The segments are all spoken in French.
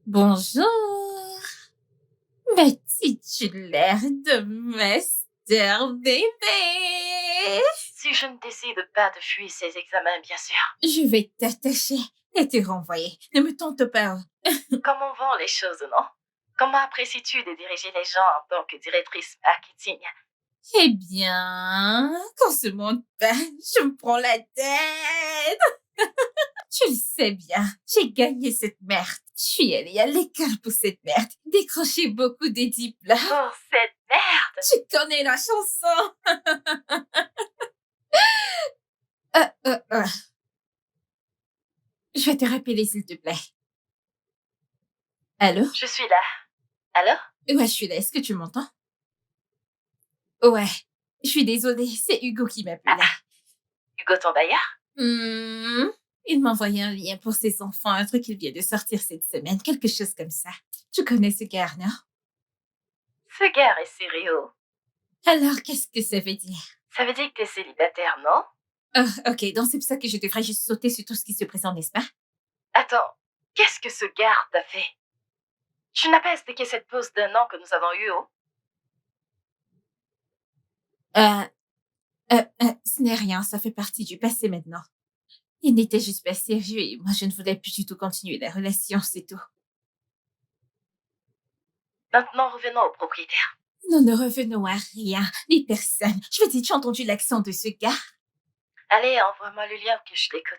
Bonjour, mais tu l'air de Master Bébé. Si je ne décide pas de fuir ces examens, bien sûr. Je vais t'attacher et te renvoyer. Ne me tente pas. Comment vont les choses, non? Comment apprécies-tu de diriger les gens en tant que directrice marketing? Eh bien, qu'on se monte pas, je me prends la tête. Tu le sais bien, j'ai gagné cette merde. Je suis allée à l'école pour cette merde. Décroché beaucoup des diplômes. Pour cette merde! Tu connais la chanson. Euh, euh, euh. Je vais te rappeler, s'il te plaît. Allô? Je suis là. Allô? Ouais, je suis là. Est-ce que tu m'entends? Ouais. Je suis désolée, c'est Hugo qui m'appelait. Hugo ton bailleur? Il m'a envoyé un lien pour ses enfants, un truc qui vient de sortir cette semaine, quelque chose comme ça. Tu connais ce gars, non? Ce gars est sérieux. Alors, qu'est-ce que ça veut dire? Ça veut dire que t'es célibataire, non? Ok, donc c'est pour ça que je devrais juste sauter sur tout ce qui se présente, n'est-ce pas? Attends, qu'est-ce que ce gars t'a fait? Tu n'as pas expliqué cette pause d'un an que nous avons eue, oh? Ce n'est rien, ça fait partie du passé maintenant. Il n'était juste pas sérieux et moi je ne voulais plus du tout continuer la relation, c'est tout. Maintenant, revenons au propriétaire. Nous ne revenons à rien, ni personne. Je veux dire, tu as entendu l'accent de ce gars? Allez, envoie-moi le lien que je l'écoute.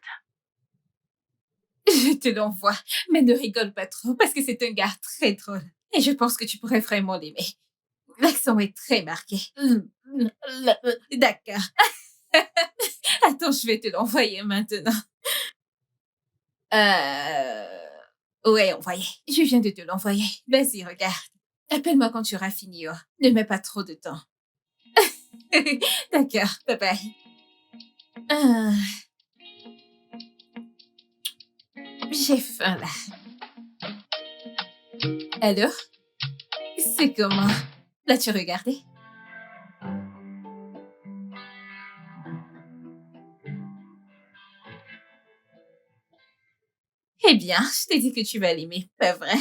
Je te l'envoie, mais ne rigole pas trop parce que c'est un gars très drôle. Et je pense que tu pourrais vraiment l'aimer. L'accent est très marqué. D'accord. Attends, je vais te l'envoyer maintenant. Ouais, envoyé. Je viens de te l'envoyer. Vas-y, regarde. Appelle-moi quand tu auras fini. Oh. Ne mets pas trop de temps. D'accord, bye bye. J'ai faim là. Alors? C'est comment? L'as-tu regardé? Eh bien, je t'ai dit que tu vas l'aimer, pas vrai?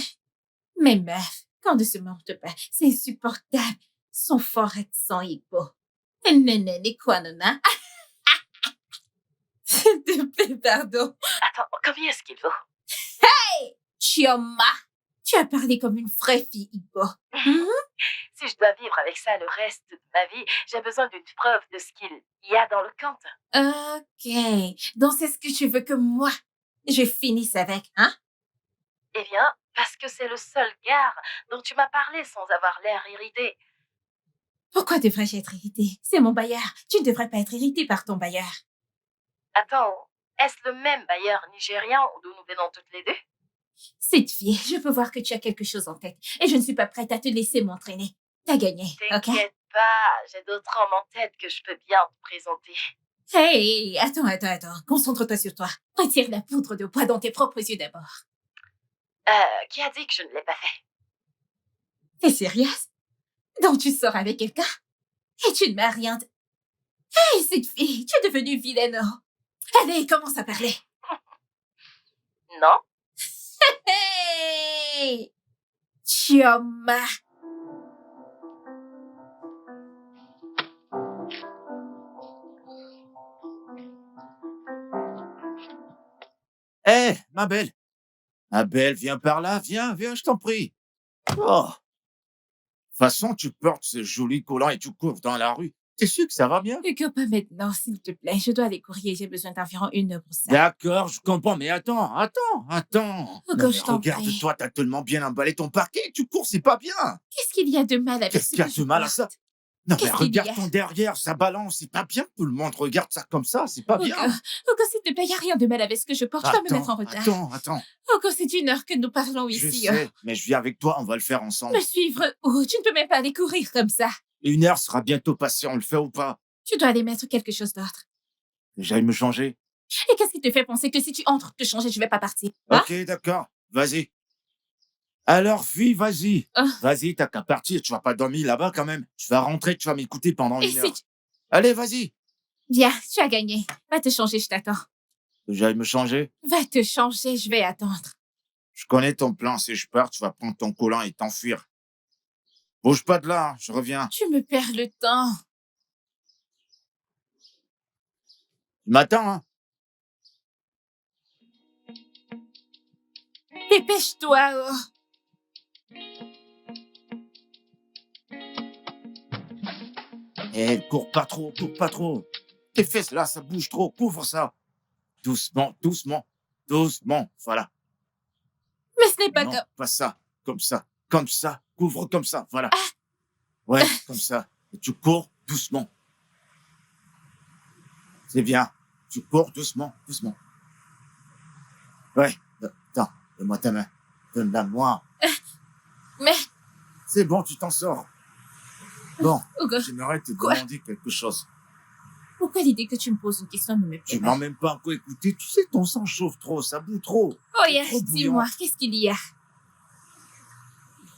Mais meuf, quand ne se monte pas, c'est insupportable. Son fort accent hippo. Néné, quoi, nana? S'il te plaît, pardon. Attends, combien est-ce qu'il vaut? Hey! Chioma! Tu as parlé comme une vraie fille hippo. Si je dois vivre avec ça le reste de ma vie, j'ai besoin d'une preuve de ce qu'il y a dans le compte. Ok. Donc c'est ce que tu veux que moi, je finisse avec, hein? Eh bien, parce que c'est le seul gars dont tu m'as parlé sans avoir l'air irrité. Pourquoi devrais-je être irritée? C'est mon bailleur. Tu ne devrais pas être irritée par ton bailleur. Attends, est-ce le même bailleur nigérian d'où nous venons toutes les deux? Cette fille, je peux voir que tu as quelque chose en tête et je ne suis pas prête à te laisser m'entraîner. T'as gagné, ok? T'inquiète pas, j'ai d'autres hommes en tête que je peux bien te présenter. Hey, attends. Concentre-toi sur toi. Retire la poudre de poids dans tes propres yeux d'abord. Qui a dit que je ne l'ai pas fait? T'es sérieuse? Donc tu sors avec quelqu'un? Et tu ne m'as rien dit. Hey, cette fille, tu es devenue vilaine. Allez, commence à parler. Non? Hey! Chioma! Hé, ma belle! Ma belle, viens par là, viens, je t'en prie. Oh! De toute façon, tu portes ce joli collant et tu cours dans la rue. T'es sûr que ça va bien? Hugo, pas maintenant, s'il te plaît. Je dois aller courir. J'ai besoin d'environ 1 heure pour ça. D'accord, je comprends, mais attends. Hugo, Non, mais je t'en prie. regarde-toi, t'as tellement bien emballé ton parquet, tu cours, c'est pas bien. Qu'est-ce qu'il y a de mal avec Qu'est-ce ce qu'il y a que de je mal à ça? porte? Non, mais Qu'est-ce qu'il y regarde a? ton derrière, ça balance, c'est pas bien. Tout le monde regarde ça comme ça, c'est pas Hugo, bien. Hugo, s'il te plaît, il n'y a rien de mal avec ce que je porte. Je dois me mettre en retard. Attends. Hugo, c'est 1 heure que nous parlons Je ici. sais, mais je viens avec toi, on va le faire ensemble. Me suivre où? Tu ne peux même pas aller courir comme ça. 1 heure sera bientôt passée, on le fait ou pas? Tu dois aller mettre quelque chose d'autre. J'aille me changer. Et qu'est-ce qui te fait penser que si tu entres te changer, je vais pas partir? Hein? Ok, d'accord, vas-y. Alors, fille, vas-y. Oh. Vas-y, t'as qu'à partir, tu vas pas dormir là-bas quand même. Tu vas rentrer, tu vas m'écouter pendant Et 1 si heure. tu... Allez, vas-y. Bien, tu as gagné. Va te changer, je t'attends. J'aille me changer. Va te changer, je vais attendre. Je connais ton plan. Si je pars, tu vas prendre ton collant et t'enfuir. Bouge pas de là, hein, je reviens. Tu me perds le temps. Tu m'attends, hein? Dépêche-toi, oh. Eh, cours pas trop, cours pas trop. Tes fesses, là, ça bouge trop. Couvre ça. Doucement, doucement, doucement. Voilà. Mais ce n'est pas Non, comme... pas ça. Comme ça. Comme ça. Couvre comme ça. Voilà. Ouais, comme ça. Et tu cours doucement. C'est bien. Tu cours doucement, doucement. Ouais. Attends, donne-moi ta main. Donne-la-moi. Mais, C'est bon, tu t'en sors. Bon, Hugo, j'aimerais te Quoi? demander quelque chose. pourquoi l'idée que tu me poses une question ne me plaît Tu pas? m'as même pas encore écouté. Tu sais, ton sang chauffe trop, ça boue trop. Oh, C'est yes, trop dis-moi, bouillant. qu'est-ce qu'il y a?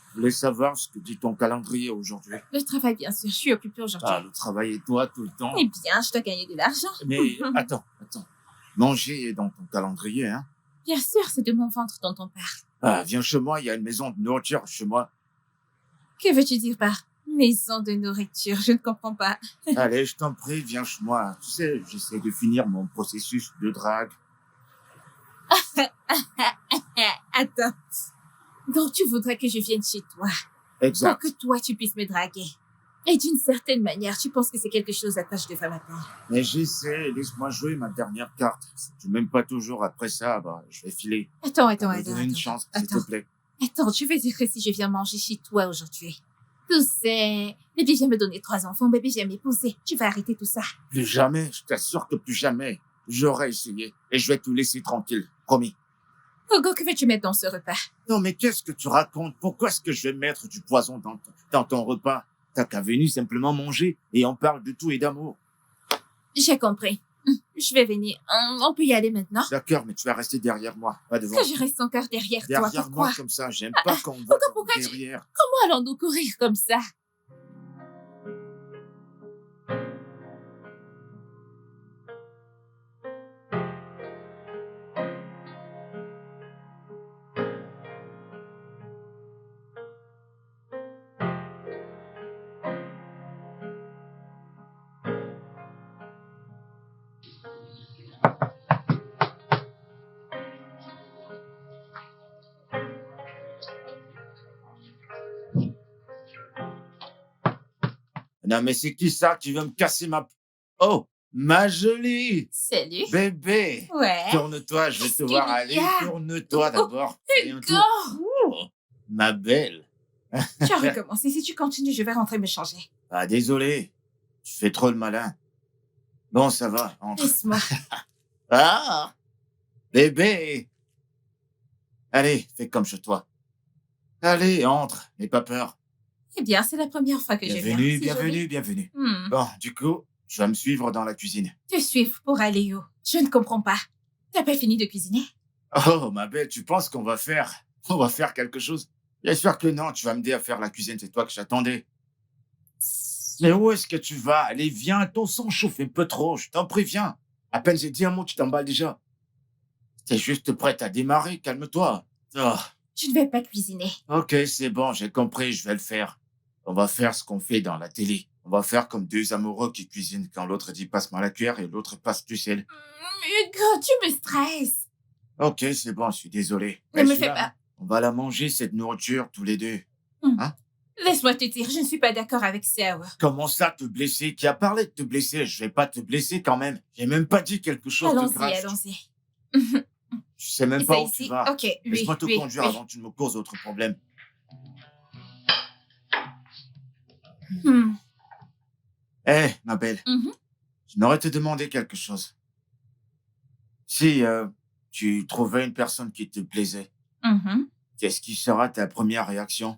Je voulais savoir ce que dit ton calendrier aujourd'hui. Le travail, bien sûr, je suis occupée aujourd'hui. Ah, le travail et toi tout le temps. Eh bien, je dois gagner de l'argent. Mais attends. Manger est dans ton calendrier, hein? Bien sûr, c'est de mon ventre dont on parle. Ah, viens chez moi, il y a une maison de nourriture chez moi. Que veux-tu dire par maison de nourriture? Je ne comprends pas. Allez, je t'en prie, viens chez moi. Tu sais, j'essaie de finir mon processus de drague. Attends. Donc, tu voudrais que je vienne chez toi pour Exact. que toi, tu puisses me draguer. Et d'une certaine manière, tu penses que c'est quelque chose à quoi je devrais m'attendre. Mais j'essaie, laisse-moi jouer ma dernière carte. Si tu m'aimes pas toujours après ça, bah, je vais filer. Attends. Me donner une chance, s'il te plaît. Attends, tu veux dire que si je viens manger chez toi aujourd'hui, tu sais, bébé vient me donner 3 enfants, bébé vient m'épouser, tu vas arrêter tout ça. Plus jamais, je t'assure que plus jamais. J'aurais essayé et je vais te laisser tranquille, promis. Hugo, que veux-tu mettre dans ce repas? Non, mais qu'est-ce que tu racontes? Pourquoi est-ce que je vais mettre du poison dans ton repas? T'as qu'à venir simplement manger et on parle de tout et d'amour. J'ai compris. Je vais venir. On peut y aller maintenant? D'accord, mais tu vas rester derrière moi, pas devant. Que je reste encore derrière toi, Derrière pourquoi? moi comme ça, j'aime pas qu'on me voit pourquoi tu- derrière. Comment allons-nous courir comme ça? Non, mais c'est qui ça qui veut me casser ma... Oh, ma jolie Salut. bébé. Ouais. Tourne-toi, je vais te Qu'est-ce voir qu'il y aller. a? Tourne-toi d'abord. Fais un Hugo! tour. Oh, ma belle. Tu as recommencé. Si tu continues, je vais rentrer me changer. Ah, désolé. Tu fais trop le malin. Bon, ça va, entre. Laisse-moi. Ah, bébé. Allez, fais comme chez toi. Allez, entre, n'aie pas peur. Eh bien, c'est la première fois que je viens. Bienvenue, C'est bienvenue, joli. bienvenue. Hmm. Bon, du coup, tu vas me suivre dans la cuisine. Te suivre pour aller où? Je ne comprends pas. T'as pas fini de cuisiner? Oh, ma belle, tu penses qu'on va faire quelque chose? Bien sûr que non, tu vas m'aider à faire la cuisine, c'est toi que j'attendais. Mais où est-ce que tu vas? Allez, viens, ton sang chauffe un peu trop, je t'en préviens. À peine j'ai dit un mot, tu t'emballes déjà. T'es juste prête à démarrer, calme-toi. Oh, Je ne vais pas cuisiner. ok, c'est bon, j'ai compris, je vais le faire. On va faire ce qu'on fait dans la télé. On va faire comme deux amoureux qui cuisinent quand l'autre dit passe-moi la cuillère et l'autre passe du sel. Hugo, tu me stresses. Ok, c'est bon, je suis désolé. Ne Mais me je suis fais là, pas. hein. On va la manger, cette nourriture, tous les deux. Laisse-moi te dire, je ne suis pas d'accord avec ça. Ouais. Comment ça, te blesser? Qui a parlé de te blesser? Je vais pas te blesser quand même. J'ai même pas dit quelque chose de Allons-y, grave. allons-y. Je sais même C'est pas où ici. tu vas. Ok, oui, Laisse-moi te oui, conduire oui. avant que tu ne me causes autre problème. Hmm. Eh, ma belle, Mhm. j'aimerais te demander quelque chose. Si tu trouvais une personne qui te plaisait, Mhm. qu'est-ce qui sera ta première réaction?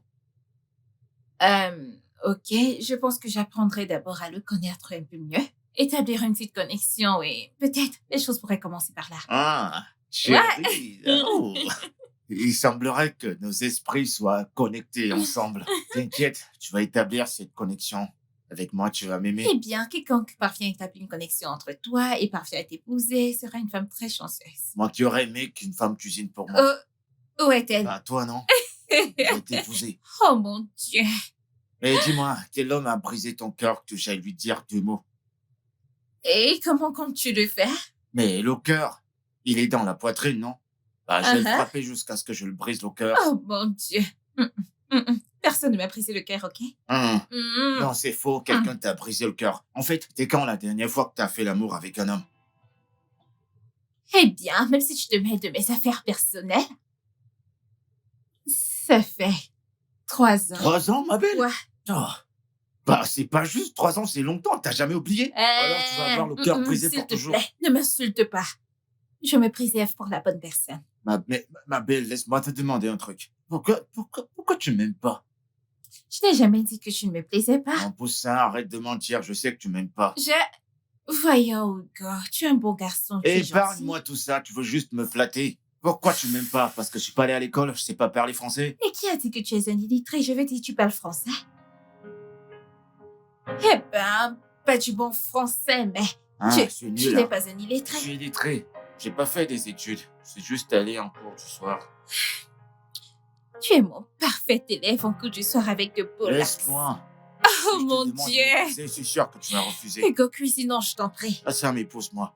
Ok, je pense que j'apprendrai d'abord à le connaître un peu mieux, établir une petite connexion et peut-être les choses pourraient commencer par là. Ah, chérie. Oh. Il semblerait que nos esprits soient connectés ensemble. T'inquiète, tu vas établir cette connexion. Avec moi, tu vas m'aimer. Eh bien, quiconque parvient à établir une connexion entre toi et parvient à t'épouser sera une femme très chanceuse. Moi qui aurais aimé qu'une femme cuisine pour moi. Où est-elle? Bah, toi, non? Je vais t'épouser. Oh mon Dieu. Mais dis-moi, quel homme a brisé ton cœur que j'aille lui dire 2 mots? Et comment comptes-tu le faire? Mais le cœur, il est dans la poitrine, non? Bah, je vais le Uh-huh. frapper jusqu'à ce que je le brise le cœur. Oh mon Dieu. Personne ne m'a brisé le cœur, ok? Hum. Mm. Non, c'est faux, quelqu'un t'a brisé le cœur. En fait, c'est quand la dernière fois que t'as fait l'amour avec un homme? Eh bien, même si tu te mêles de mes affaires personnelles, ça fait 3 ans. 3 ans, ma belle? Ouais. Oh. Bah, c'est pas juste 3 ans, c'est longtemps, t'as jamais oublié? Alors tu vas avoir le cœur brisé S'il pour te toujours. plaît, ne m'insulte pas. Je me préserve pour la bonne personne. Ma belle, laisse-moi te demander un truc. Pourquoi tu m'aimes pas? Je n'ai jamais dit que tu ne me plaisais pas. Non, Poussin, arrête de mentir, je sais que tu m'aimes pas. Voyons, Hugo, tu es un bon garçon. tu es gentil. Épargne-moi tout ça, tu veux juste me flatter. Pourquoi tu m'aimes pas? Parce que je suis pas allé à l'école, je sais pas parler français? Et qui a dit que tu es un illettré? Je veux dire, tu parles français. Eh ben, pas du bon français, mais Hein, tu je suis tu nul, n'es hein. pas un Je illettré. suis illettré. J'ai pas fait des études. C'est juste allé en cours du soir. Tu es mon parfait élève en cours du soir avec de beaux lacs. Laisse-moi. Oh Si je te mon demande de Dieu! m'épouser, c'est sûr que tu vas refuser. Hugo, cuisinons, je t'en prie. Ah, ça m'épouse-moi.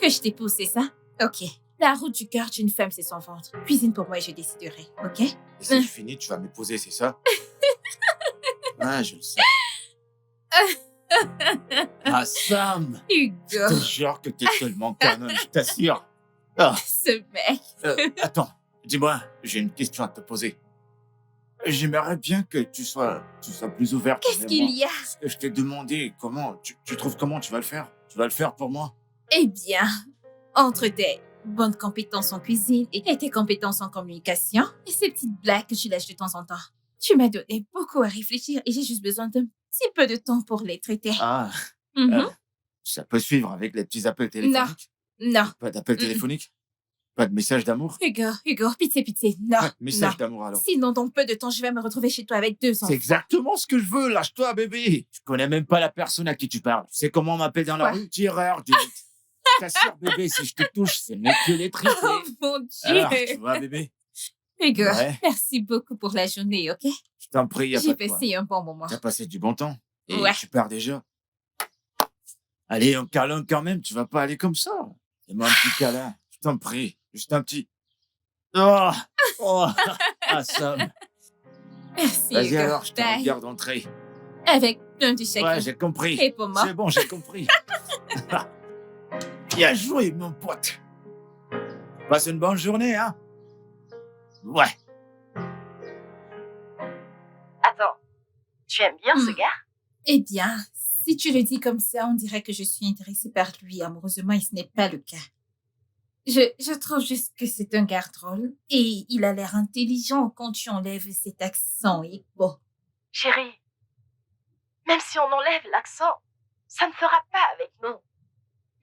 Que je t'épouse, c'est ça? Ok. La route du cœur d'une femme, c'est son ventre. Cuisine pour moi et je déciderai, ok? Et si je finis, tu vas m'épouser, c'est ça? Ah, je le sais. Ah, Sam! Je Hugo, te jure que t'es tellement canon, je t'assure. Ah, ce mec. attends, dis-moi, j'ai une question à te poser. J'aimerais bien que tu sois plus ouverte. Qu'est-ce envers qu'il moi. y a? Parce que je t'ai demandé comment, tu trouves comment tu vas le faire? Tu vas le faire pour moi? Eh bien, entre tes bonnes compétences en cuisine et tes compétences en communication et ces petites blagues que tu lâches de temps en temps, tu m'as donné beaucoup à réfléchir et j'ai juste besoin d'un petit peu de temps pour les traiter. Ah, Mhm. ça peut suivre avec les petits appels téléphoniques? Non. Pas d'appels téléphoniques? Pas de message d'amour? Hugo, pitié, non. Pas de message non. d'amour alors. Sinon, dans peu de temps, je vais me retrouver chez toi avec 2 enfants. C'est exactement ce que je veux, lâche-toi, bébé. Je connais même pas la personne à qui tu parles. Tu sais comment on m'appelle dans la Quoi? rue? Tireur d'élite. Je t'assure, bébé, si je te touche, c'est mieux que les triplés. Oh mon Dieu! Alors, tu vois, bébé? Hugo, Ouais. merci beaucoup pour la journée, ok? Je t'en prie, y a J'ai pas de quoi. passé un bon moment. T'as passé du bon temps. Et Ouais. tu pars déjà. Allez, un câlin quand même, tu vas pas aller comme ça. Fais-moi un petit câlin, je t'en prie. Juste un petit... Oh, ah, Sam. Merci, Vas-y Hugo. alors, je te Bye. regarde entrer. Avec plein de chacun. Ouais, j'ai compris. Et pour moi? C'est bon, j'ai compris. Bien joué, mon pote. Passe une bonne journée, hein? Ouais. Attends, tu aimes bien ce Hmm. gars? Eh bien, si tu le dis comme ça, on dirait que je suis intéressée par lui amoureusement et ce n'est pas le cas. Je trouve juste que c'est un gars drôle et il a l'air intelligent quand tu enlèves cet accent et bon. Chérie, même si on enlève l'accent, ça ne fera pas avec nous.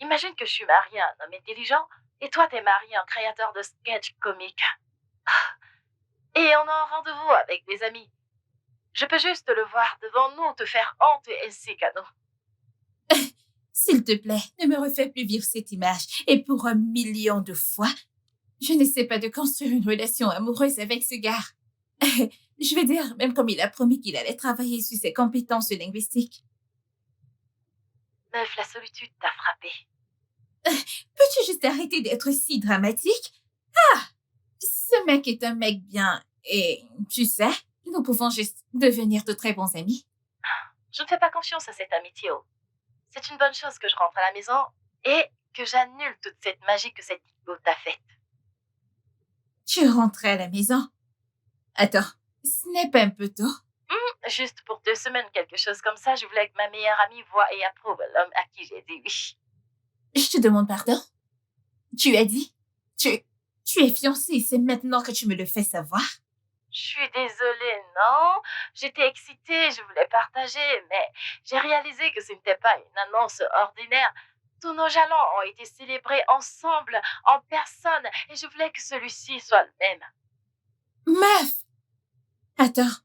Imagine que je suis mariée à un homme intelligent et toi t'es marié à un créateur de sketch comique. Et on a un rendez-vous avec des amis. Je peux juste le voir devant nous te faire honte ainsi qu'à nous. S'il te plaît, ne me refais plus vivre cette image. Et pour 1 million de fois, je n'essaie pas de construire une relation amoureuse avec ce gars. Je veux dire, même comme il a promis qu'il allait travailler sur ses compétences linguistiques. Meuf, la solitude t'a frappé. Peux-tu juste arrêter d'être si dramatique? Ah! Ce mec est un mec bien. Et tu sais, nous pouvons juste devenir de très bons amis. Je ne fais pas confiance à cette amitié. C'est une bonne chose que je rentre à la maison et que j'annule toute cette magie que cette Hugo t'a faite. Tu rentrais à la maison? Attends, ce n'est pas un peu tôt? Juste pour 2 semaines, quelque chose comme ça, je voulais que ma meilleure amie voie et approuve l'homme à qui j'ai dit oui. Je te demande pardon? Tu as dit? Tu es fiancée, c'est maintenant que tu me le fais savoir? Je suis désolée, non? J'étais excitée, je voulais partager, mais j'ai réalisé que ce n'était pas une annonce ordinaire. Tous nos jalons ont été célébrés ensemble, en personne, et je voulais que celui-ci soit le même. Meuf! Attends,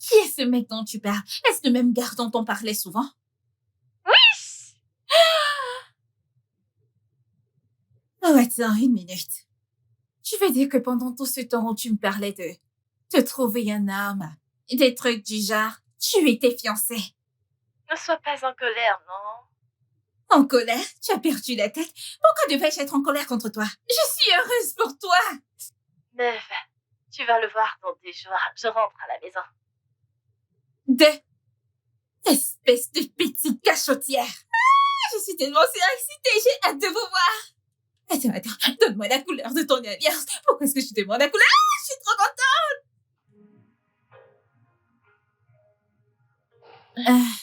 qui est ce mec dont tu parles? Est-ce le même gars dont on parlait souvent? Oh, attends, 1 minute. Je veux dire que pendant tout ce temps où tu me parlais de te trouver un homme, des trucs du genre, tu étais fiancée. Ne sois pas en colère, non? En colère? Tu as perdu la tête? Pourquoi devais-je être en colère contre toi? Je suis heureuse pour toi! Meuf, tu vas le voir dans 10 jours. Je rentre à la maison. Espèce de petite cachotière! Je suis tellement surexcitée, j'ai hâte de vous voir! Attends, donne-moi la couleur de ton alliance. Pourquoi est-ce que je te demande la couleur? Je suis trop contente!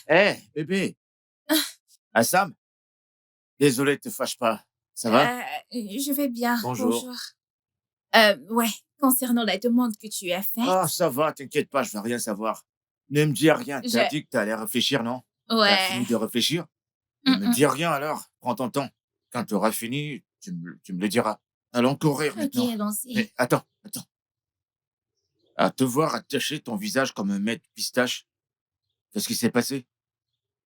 Hé, bébé. Assam, désolé, te fâche pas. Ça va? Je vais bien. Bonjour. Ouais, concernant la demande que tu as faite. Ah, ça va, t'inquiète pas, je vais rien savoir. Ne me dis rien, t'as dit que t'allais réfléchir, non? T'as Ouais. fini de réfléchir? Ne me dis rien alors, prends ton temps. Quand tu auras fini, tu me le diras. Allons courir Ok, maintenant. allons-y. Mais attends. À te voir attacher ton visage comme un mètre pistache, qu'est-ce qui s'est passé?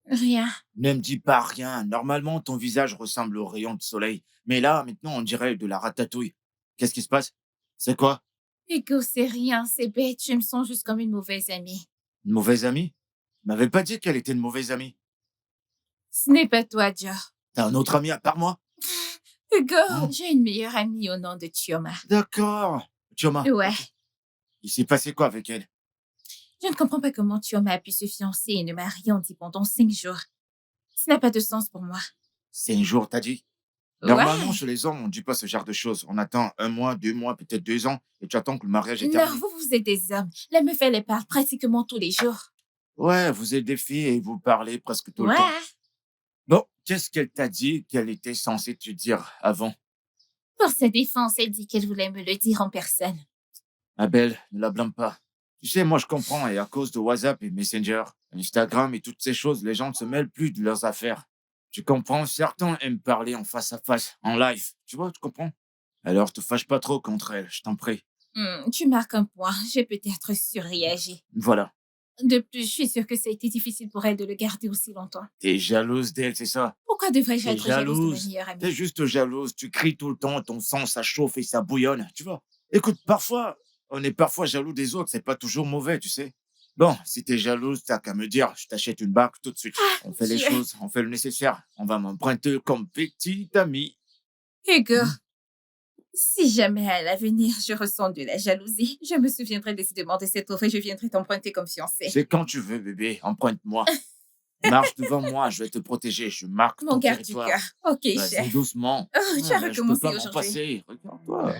Rien. Ne me dis pas rien. Normalement, ton visage ressemble au rayon de soleil. Mais là, maintenant, on dirait de la ratatouille. Qu'est-ce qui se passe? C'est quoi? Hugo, c'est rien, c'est bête. Je me sens juste comme une mauvaise amie. Une mauvaise amie? Tu m'avais pas dit qu'elle était une mauvaise amie. Ce n'est pas toi, Joe. T'as un autre ami à part moi? Hugo, Hein? j'ai une meilleure amie au nom de Chioma. D'accord. Chioma, Ouais. il s'est passé quoi avec elle? Je ne comprends pas comment Chioma a pu se fiancer et ne m'a rien dit pendant 5 jours. Ça n'a pas de sens pour moi. 5 jours, t'as dit? Normalement, chez les hommes, on ne dit pas ce genre de choses. On attend 1 mois, 2 mois, peut-être 2 ans, et tu attends que le mariage est Non, terminé. vous êtes des hommes. La meuf, elle parle pratiquement tous les jours. Ouais, vous êtes des filles et vous parlez presque tout le temps. Bon, qu'est-ce qu'elle t'a dit qu'elle était censée te dire avant? Pour sa défense, elle dit qu'elle voulait me le dire en personne. Abel, ne la blâme pas. Tu sais, moi je comprends, et à cause de WhatsApp et Messenger, Instagram et toutes ces choses, les gens ne se mêlent plus de leurs affaires. Tu comprends, certains aiment parler en face à face, en live. Tu vois, tu comprends? Alors te fâche pas trop contre elle, je t'en prie. Tu marques un point. J'ai peut-être surréagi. Voilà. De plus, je suis sûre que ça a été difficile pour elle de le garder aussi longtemps. T'es jalouse d'elle, c'est ça? Pourquoi devrais-je T'es être jalouse de ma jalouse. meilleure amie? T'es juste jalouse, tu cries tout le temps, ton sang ça chauffe et ça bouillonne, tu vois. Écoute, parfois, on est parfois jaloux des autres, c'est pas toujours mauvais, tu sais. Bon, si t'es jalouse, t'as qu'à me dire, je t'achète une barque tout de suite. On fait les Dieu. choses, on fait le nécessaire. On va m'emprunter comme petite amie. Hugo, si jamais à l'avenir je ressens de la jalousie, je me souviendrai décidément de cette offre et je viendrai t'emprunter comme fiancée. C'est quand tu veux, bébé, emprunte-moi. Marche devant moi, je vais te protéger, je marque Mon ton garde du territoire. cœur. Ok, Vas-y, chef. doucement. Oh, tu as Je peux recommencé pas m'en aujourd'hui. passer, regarde-toi.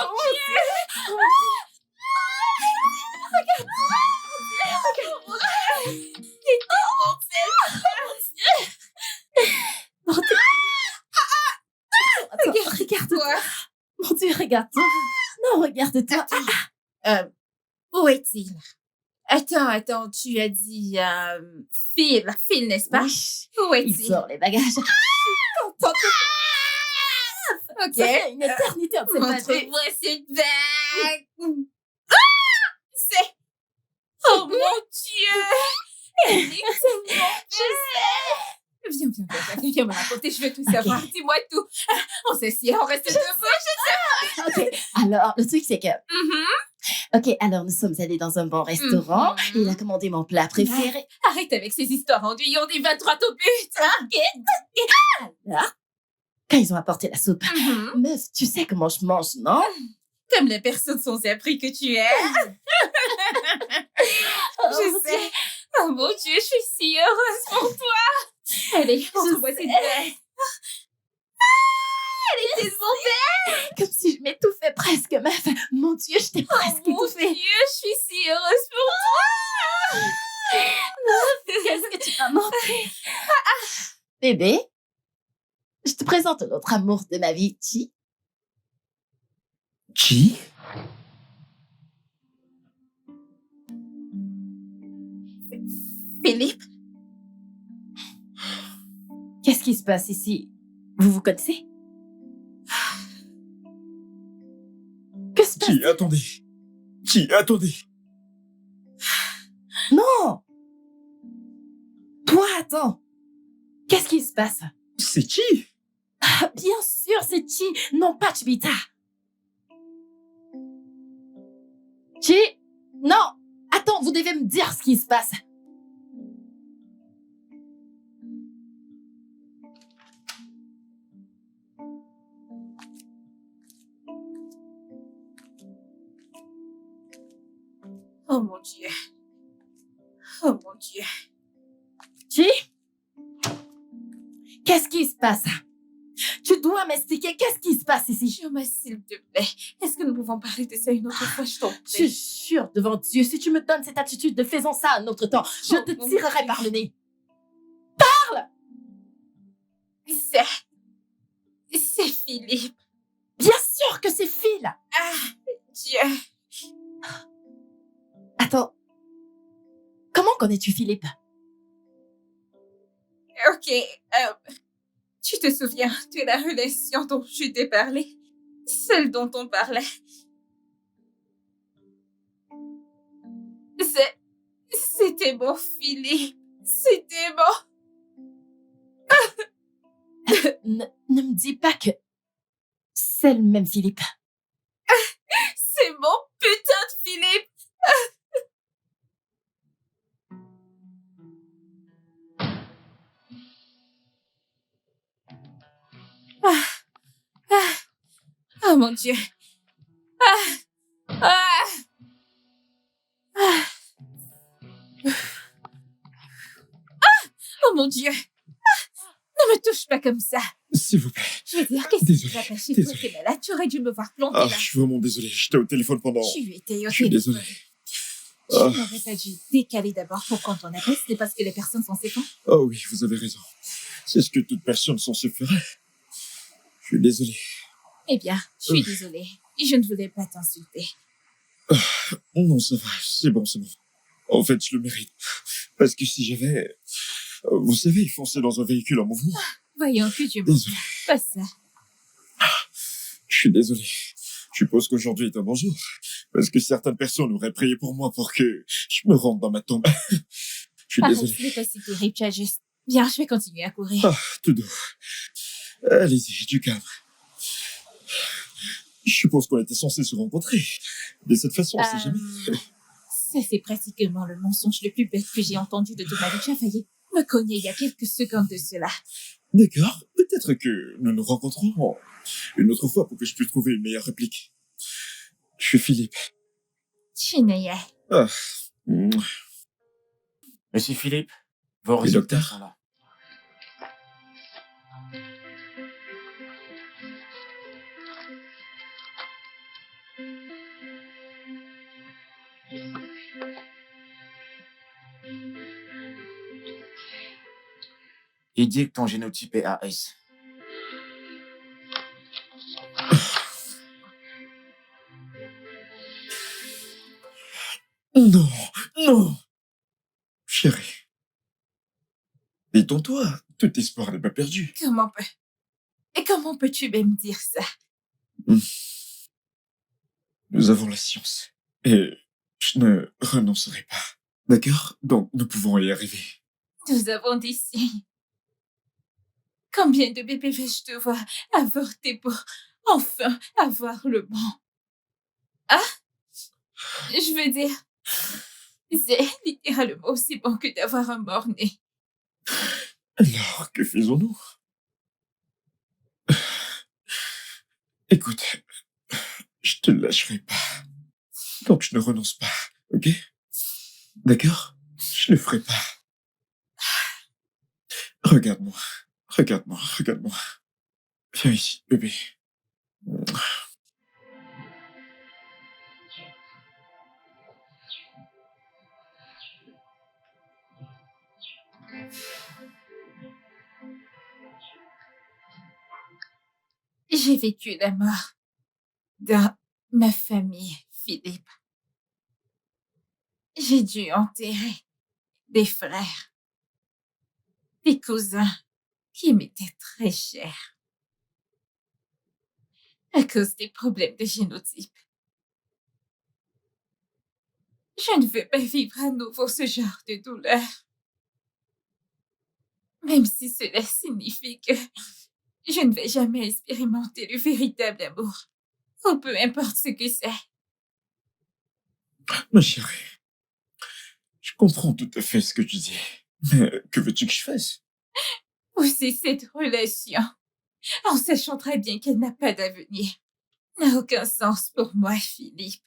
Oh mon Dieu! Regarde-toi. Mon Dieu, regarde-toi. Non, regarde-toi. Où est-il? Attends, tu as dit Phil, n'est-ce pas? Oui. Où Il est-il? sort les bagages. Ok. Ça fait une éternité, on ne s'est pas vu. Montre-moi cette bague. C'est... Oh mon Dieu! Elle est tellement belle. Viens me raconter, je veux tout savoir. Dis-moi tout. On s'assied, on reste debout. Ok, alors, le truc, c'est que... Mhm. Ok, alors, nous sommes allés dans un bon restaurant. Mhm. Et il a commandé mon plat préféré. Arrête avec ces histoires enduyantes, il va droit au but. Alors, quand ils ont apporté la soupe, Mhm. meuf, tu sais comment je mange, non? Comme la personne sans abri que tu es. Je sais. Oh mon Dieu, je suis si heureuse pour toi. Allez, montre-moi cette bague. Elle est tellement belle. Comme si je m'étouffais presque, meuf. Mon Dieu, je t'ai presque Oh mon étouffée. Dieu, je suis si heureuse pour Qu'est-ce que tu m'as manqué? Bébé, je te présente l'autre amour de ma vie, Chi. Qui? Philippe. Qu'est-ce qui se passe ici? Vous vous connaissez? Que se passe? Attendez. Non! Toi, attends. Qu'est-ce qui se passe? C'est qui? Ah, bien sûr, c'est Chi, non pas Chibita. Chi? Non! Attends, vous devez me dire ce qui se passe. Oh mon Dieu. Oh mon Dieu. Chi? Qu'est-ce qui se passe? Tu dois m'expliquer qu'est-ce qui se passe ici. Joma, s'il te plaît. Est-ce que nous pouvons parler de ça une autre fois, je t'en Je prie? jure devant Dieu, si tu me donnes cette attitude de faisons ça un autre temps, je te mon tirerai Dieu. par le nez. C'est Philippe. Bien sûr que c'est Phil. Ah, Dieu. Attends. Comment connais-tu Philippe? Ok, tu te souviens de la relation dont je t'ai parlé? Celle dont on parlait. C'était mon Philippe. C'était mon... Ne me dis pas que c'est le même Philippe. C'est mon putain de Philippe. Oh mon Dieu. Oh mon Dieu. Ne me touche pas comme ça. S'il vous plaît. Je veux dire, qu'est-ce qui Désolé, t'a attaché? désolé. Toi, t'es malade, tu aurais dû me voir planter Ah, là. je suis vraiment désolé. J'étais au téléphone pendant... Tu étais au Je suis téléphone. désolé. Tu Ah. n'aurais pas dû décaler d'abord pour prendre ton appel, c'est parce que les personnes sont cons. Oh oui, vous avez raison. C'est ce que toute personne censée ferait. Je suis désolé. Eh bien, je suis désolée. Je ne voulais pas t'insulter. Non, ça va. C'est bon. En fait, je le mérite. Parce que si j'avais... Vous savez, foncer dans un véhicule en mouvement. Voyons que tu m'en Désolé. pas ça. Je suis désolé. Je suppose qu'aujourd'hui est un bon jour. Parce que certaines personnes auraient prié pour moi pour que je me rende dans ma tombe. Je suis Arrête, désolé. ce n'est pas si terrible, tu as juste... Bien, je vais continuer à courir. Ah, tout doux. Allez-y, du calme. Je suppose qu'on était censés se rencontrer. De cette façon, c'est jamais... Ça, c'est pratiquement le mensonge le plus bête que j'ai entendu de toute ma vie. Tu as failli me cogner il y a quelques secondes de cela. D'accord. Peut-être que nous nous rencontrerons une autre fois pour que je puisse trouver une meilleure réplique. Je suis Philippe. Chineye. Ah. Monsieur Philippe, vos Les résultats docteurs sont là. Il dit que ton génotype est AS. Non. Chérie. Détends-toi. Tout espoir n'est pas perdu. Comment peux-tu même dire ça? Nous avons la science. Et je ne renoncerai pas. D'accord? Donc, nous pouvons y arriver. Nous avons des signes. Combien de bébés vais-je devoir avorter pour enfin avoir le bon? Ah? Je veux dire, c'est littéralement aussi bon que d'avoir un mort-né. Alors, que faisons-nous? Écoute, je te lâcherai pas. Donc, je ne renonce pas, ok? D'accord? Je ne le ferai pas. Regarde-moi. Viens ici, bébé. J'ai vécu la mort dans ma famille, Philippe. J'ai dû enterrer des frères, des cousins qui m'étaient très chers. à cause des problèmes de génotype. Je ne veux pas vivre à nouveau ce genre de douleur. Même si cela signifie que je ne vais jamais expérimenter le véritable amour. Ou peu importe ce que c'est. Ma chérie, je comprends tout à fait ce que tu dis. Mais que veux-tu que je fasse? Pousser cette relation, en sachant très bien qu'elle n'a pas d'avenir, n'a aucun sens pour moi, Philippe.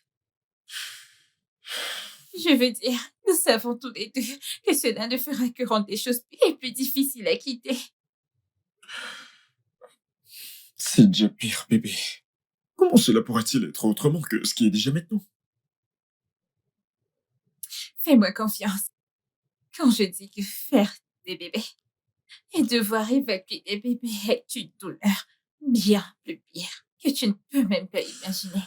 Je veux dire, nous savons tous les deux que cela ne fera que rendre les choses plus difficiles à quitter. C'est déjà pire, bébé. Comment cela pourrait-il être autrement que ce qui est déjà maintenant? Fais-moi confiance. Quand je dis que faire des bébés et devoir évacuer des bébés est une douleur bien plus pire que tu ne peux même pas imaginer.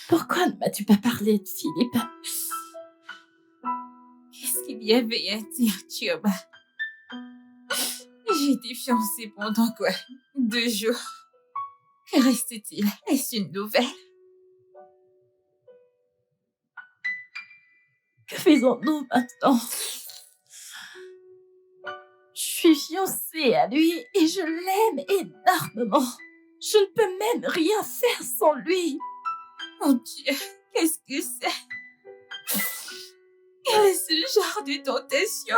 Pourquoi ne m'as-tu pas parlé de Philippe? Qu'est-ce qu'il y avait à dire, Chioma? J'ai été fiancée pendant quoi? 2 jours. Que reste-t-il? Est-ce une nouvelle? Que faisons-nous maintenant? Je suis fiancée à lui et je l'aime énormément. Je ne peux même rien faire sans lui. Mon Dieu, qu'est-ce que c'est? Quel est ce genre de tentation?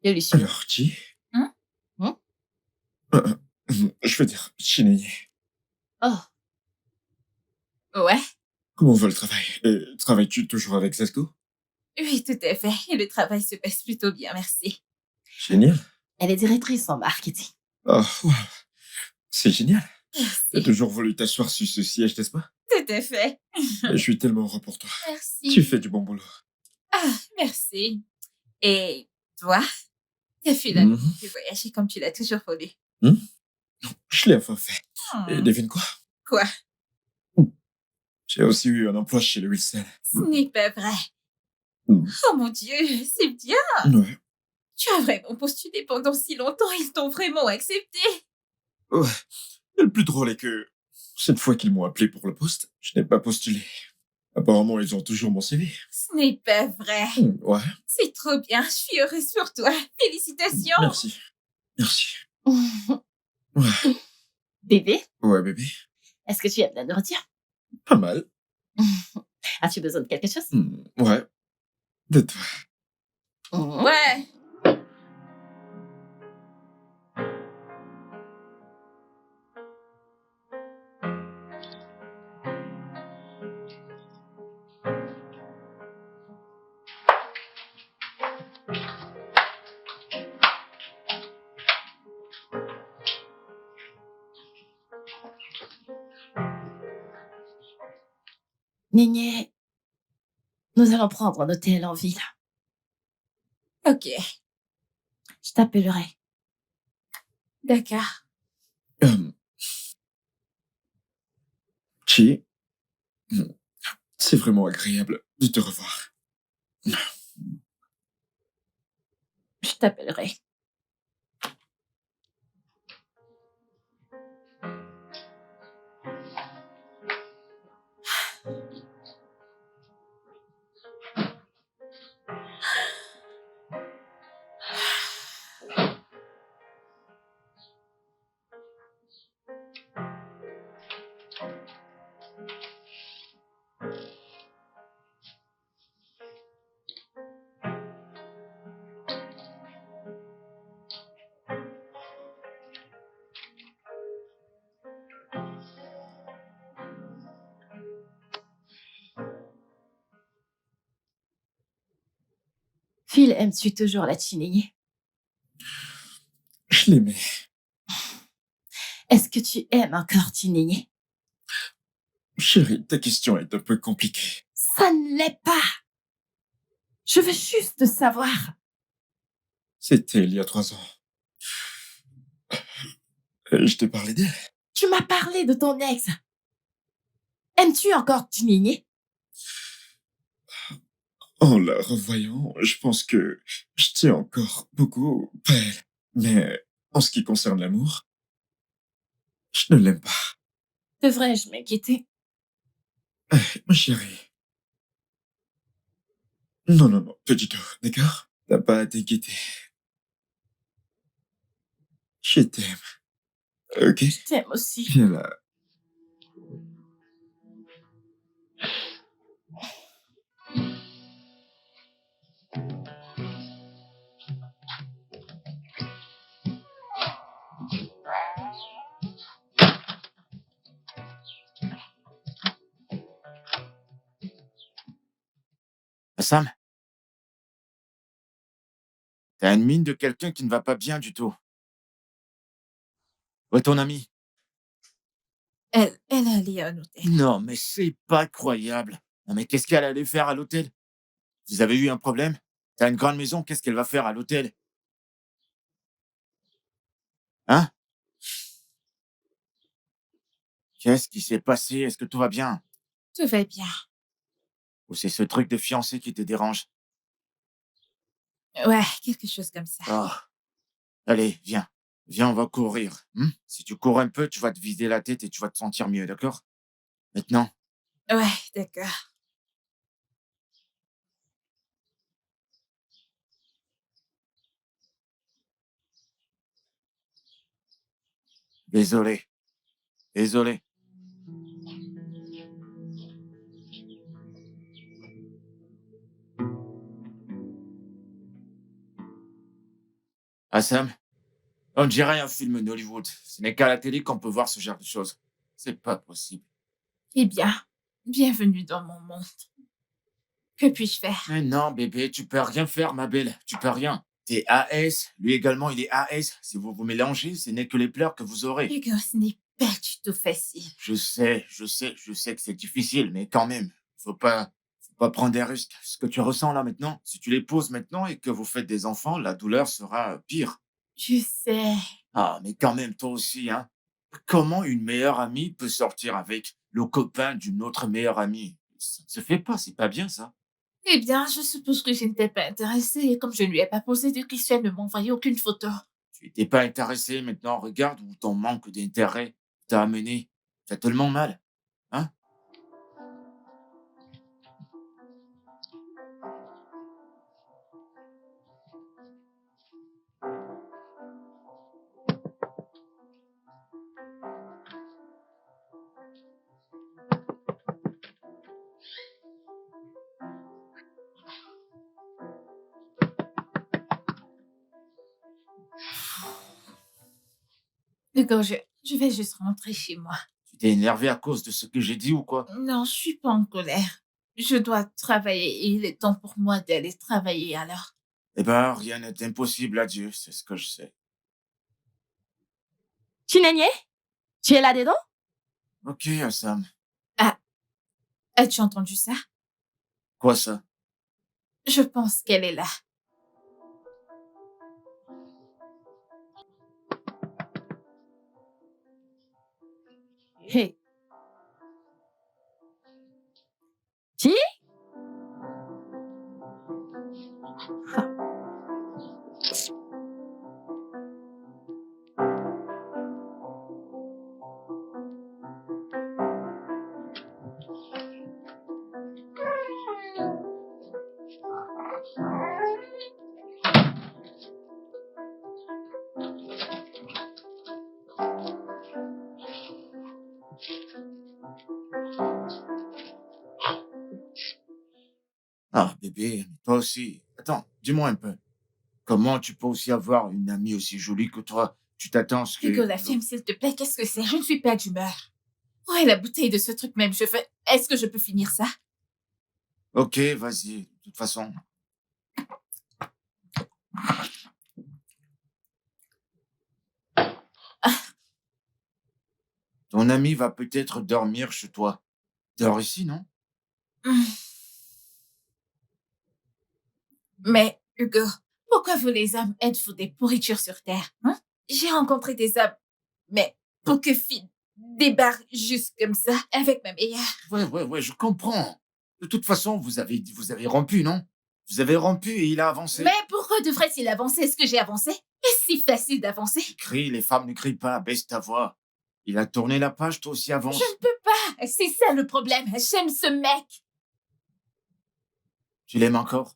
Et Lucie. Alors, qui? Hein? Je veux dire, Chineye. Oh, Ouais, Comment va le travail? Et travailles-tu toujours avec Zasco? oui, tout à fait. Et le travail se passe plutôt bien, merci. Génial. elle est directrice en marketing. Oh, wow. C'est génial. T'as Merci. toujours voulu t'asseoir sur ce siège, n'est-ce pas? Tout à fait. Et je suis tellement heureux pour toi. Merci. Tu fais du bon boulot. Ah, merci. Et toi? T'as finalement Mhm. pu voyager comme tu l'as toujours voulu. Je l'ai enfin fait. Et Hmm. devine quoi? Quoi? J'ai aussi eu un emploi chez le Wilson. Ce n'est pas vrai. Hmm. Oh mon Dieu, c'est bien. Ouais. Tu as vraiment postulé pendant si longtemps, ils t'ont vraiment accepté. Ouais. Et le plus drôle est que cette fois qu'ils m'ont appelé pour le poste, je n'ai pas postulé. Apparemment, ils ont toujours mon CV. Ce n'est pas vrai. Ouais. C'est trop bien, je suis heureuse pour toi. Félicitations. Merci. Merci. Ouais. Bébé, Ouais, bébé. est-ce que tu aimes la nourriture? Pas mal. As-tu besoin de quelque chose? Ouais. De toi. Ouais. Néné, nous allons prendre un hôtel en ville. Ok, Je t'appellerai. d'accord. Chi, c'est vraiment agréable de te revoir. Je t'appellerai. Phil, aimes-tu toujours la Chineye? Je l'aimais. Est-ce que tu aimes encore Chineye? Chérie, ta question est un peu compliquée. Ça ne l'est pas. Je veux juste savoir. C'était il y a 3 ans. Je t'ai parlé d'elle. Tu m'as parlé de ton ex. Aimes-tu encore Tunigné? En la revoyant, je pense que je tiens encore beaucoup à elle. Mais en ce qui concerne l'amour, je ne l'aime pas. Devrais-je m'inquiéter? Ma chérie. Non, non, non, pas du tout, d'accord? T'as pas à t'inquiéter. Je t'aime. Ok? Je t'aime aussi. Viens là. Sam, t'as une mine de quelqu'un qui ne va pas bien du tout. Où est ton ami? Elle est allée à l'hôtel. Non, mais c'est pas croyable. Non, mais qu'est-ce qu'elle allait faire à l'hôtel? Vous avez eu un problème? T'as une grande maison, qu'est-ce qu'elle va faire à l'hôtel? Hein? Qu'est-ce qui s'est passé? Est-ce que tout va bien? Tout va bien. Ou c'est ce truc de fiancé qui te dérange? Ouais, quelque chose comme ça. Oh. Allez, viens. Viens, on va courir. Si tu cours un peu, tu vas te vider la tête et tu vas te sentir mieux, d'accord? Maintenant, Ouais, d'accord. désolé. Désolé. Ah, Sam, on dirait un film d'Hollywood. Ce n'est qu'à la télé qu'on peut voir ce genre de choses. C'est pas possible. Eh bien, bienvenue dans mon monde. Que puis-je faire? Mais non, bébé, tu peux rien faire, ma belle. Tu peux rien. T'es AS, lui également, il est AS. Si vous vous mélangez, ce n'est que les pleurs que vous aurez. Hugo, ce n'est pas du tout facile. Je sais que c'est difficile, mais quand même, faut pas prendre des risques. Ce que tu ressens là maintenant, si tu les poses maintenant et que vous faites des enfants, la douleur sera pire. Je sais. Ah, mais quand même, toi aussi, hein. Comment une meilleure amie peut sortir avec le copain d'une autre meilleure amie? Ça ne se fait pas, c'est pas bien ça. Eh bien, je suppose que je n'étais pas intéressée et comme je ne lui ai pas posé de questions, elle ne m'a envoyé aucune photo. Tu n'étais pas intéressé, maintenant regarde où ton manque d'intérêt t'a amené. T'as tellement mal, hein? Hugo, je vais juste rentrer chez moi. Tu t'es énervé à cause de ce que j'ai dit ou quoi? Non, je suis pas en colère. Je dois travailler et il est temps pour moi d'aller travailler alors. Eh ben, rien n'est impossible à Dieu, c'est ce que je sais. Tunigné? Tu es là-dedans? Ok, Sam. As-tu entendu ça? Quoi ça? Je pense qu'elle est là. Hey. Qui? Ah, bébé, mais toi aussi. Attends, dis-moi un peu. Comment tu peux aussi avoir une amie aussi jolie que toi? Tu t'attends à ce Hugo, que... la femme, s'il te plaît, qu'est-ce que c'est? Je ne suis pas d'humeur. Ouais, la bouteille de ce truc même, je fais... Est-ce que je peux finir ça? Ok, vas-y. De toute façon, ton ami va peut-être dormir chez toi. dors ici, non? Mais, Hugo, pourquoi vous les hommes êtes-vous des pourritures sur Terre, hein? J'ai rencontré des hommes, mais pour que Finn débarque juste comme ça avec ma meilleure. Ouais, je comprends. De toute façon, vous avez rompu, non? Vous avez rompu et il a avancé. Mais pourquoi devrait-il avancer ce que j'ai avancé? Est-ce si facile d'avancer? Crie, les femmes ne crient pas, baisse ta voix. Il a tourné la page, toi aussi avance. Je ne peux pas. C'est ça le problème. J'aime ce mec. Tu l'aimes encore?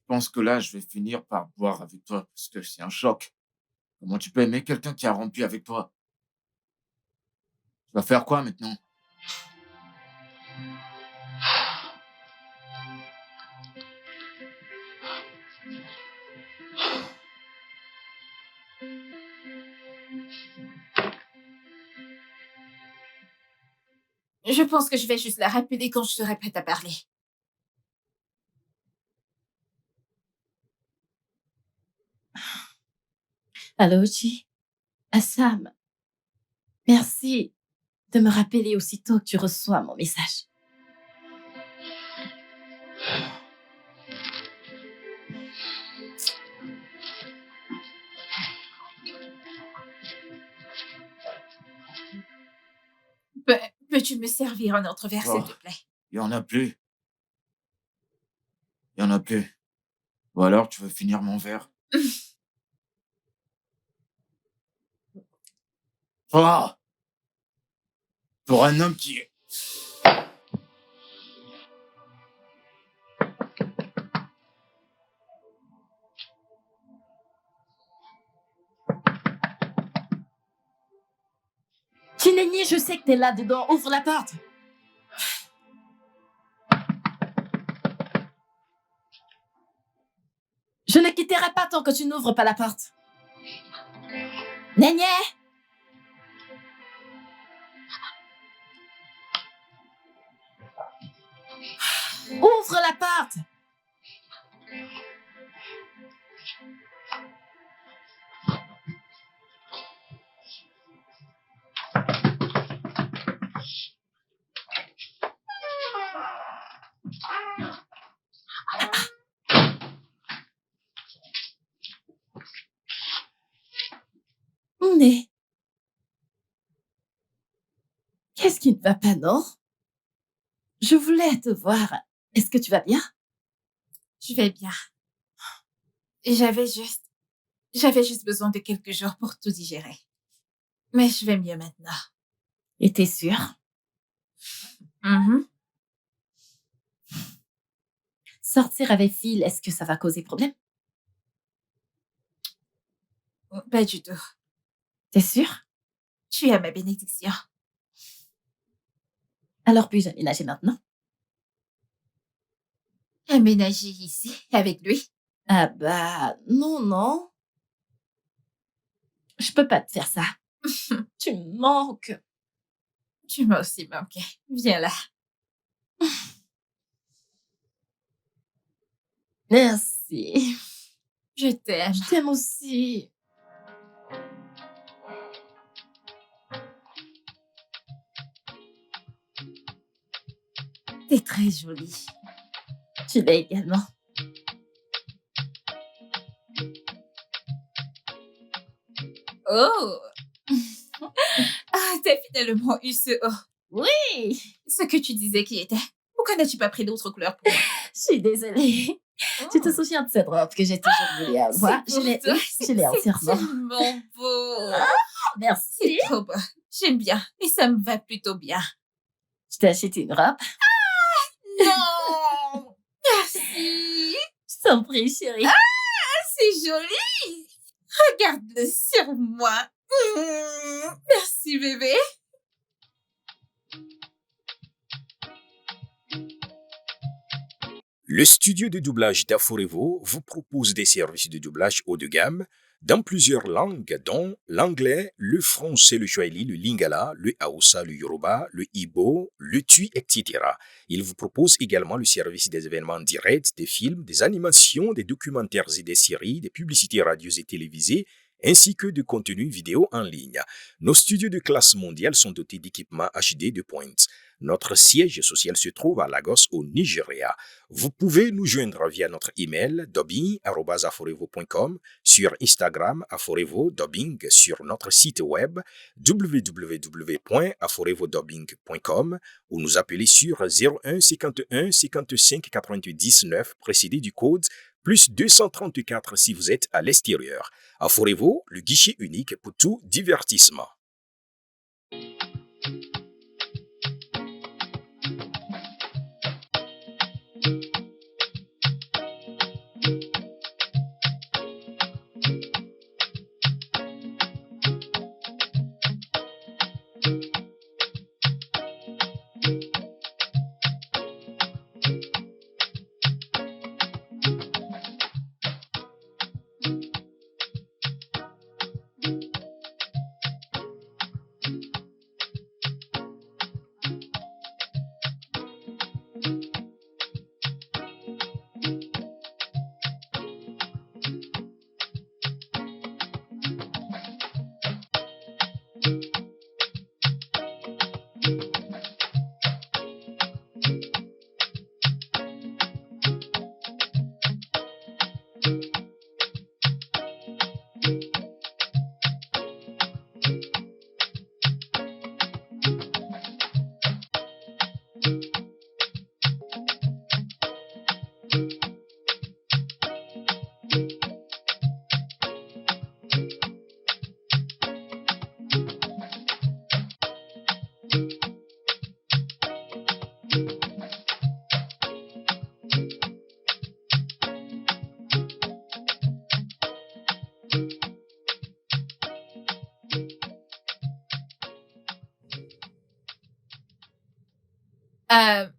Je pense que là, je vais finir par boire avec toi parce que c'est un choc. Comment tu peux aimer quelqu'un qui a rompu avec toi? Tu vas faire quoi maintenant? Je pense que je vais juste la rappeler quand je serai prête à parler. Allô, Chi? Sam, merci de me rappeler aussitôt que tu reçois mon message. Peux-tu me servir un autre verre, s'il Oh. te plaît? Il y en a plus. Il y en a plus. Ou alors, tu veux finir mon verre? Oh! Pour un homme qui est... Chinegni, je sais que t'es là-dedans. Ouvre la porte. Je ne quitterai pas tant que tu n'ouvres pas la porte. Néné! Ouvre la porte! Mais qu'est-ce qui ne va pas, non? Je voulais te voir. Est-ce que tu vas bien? Je vais bien. J'avais juste besoin de quelques jours pour tout digérer. Mais je vais mieux maintenant. Et t'es sûre? Sortir avec Phil, est-ce que ça va causer problème? Pas du tout. T'es sûre? Tu as ma bénédiction. Alors puis-je aménager maintenant? Aménager ici, avec lui. Ah bah, non. Je peux pas te faire ça. Tu me manques. Tu m'as aussi manqué. Viens là. Merci. Je t'aime. Je t'aime aussi. T'es très jolie. Tu l'es également. Oh! Ah, t'as finalement eu ce oh. Oui, Ce que tu disais qui était. Pourquoi n'as-tu pas pris d'autres couleurs pour moi? je suis désolée. Tu te souviens de cette robe que j'ai toujours voulu avoir? C'est pour toi. Je l'ai C'est entièrement. tellement beau. Merci. C'est trop beau. J'aime bien. Et ça me va plutôt bien. Je t'ai acheté une robe. Non! Merci! Je t'en prie, chérie. C'est joli! Regarde-le sur moi. Merci, bébé. Le studio de doublage d'Aforevo vous propose des services de doublage haut de gamme dans plusieurs langues, dont l'anglais, le français, le swahili, le lingala, le hausa, le yoruba, le ibo, le tui, etc. Il vous propose également le service des événements directs, des films, des animations, des documentaires et des séries, des publicités radio et télévisées, ainsi que de contenus vidéo en ligne. Nos studios de classe mondiale sont dotés d'équipements HD de pointe. Notre siège social se trouve à Lagos, au Nigeria. Vous pouvez nous joindre via notre email dubbing@aforevo.com, sur Instagram Aforevo Dubbing, sur notre site web www.aforevodubbing.com ou nous appeler sur 01 51 55 88 19 précédé du code plus 234 si vous êtes à l'extérieur. Aforevo, le guichet unique pour tout divertissement.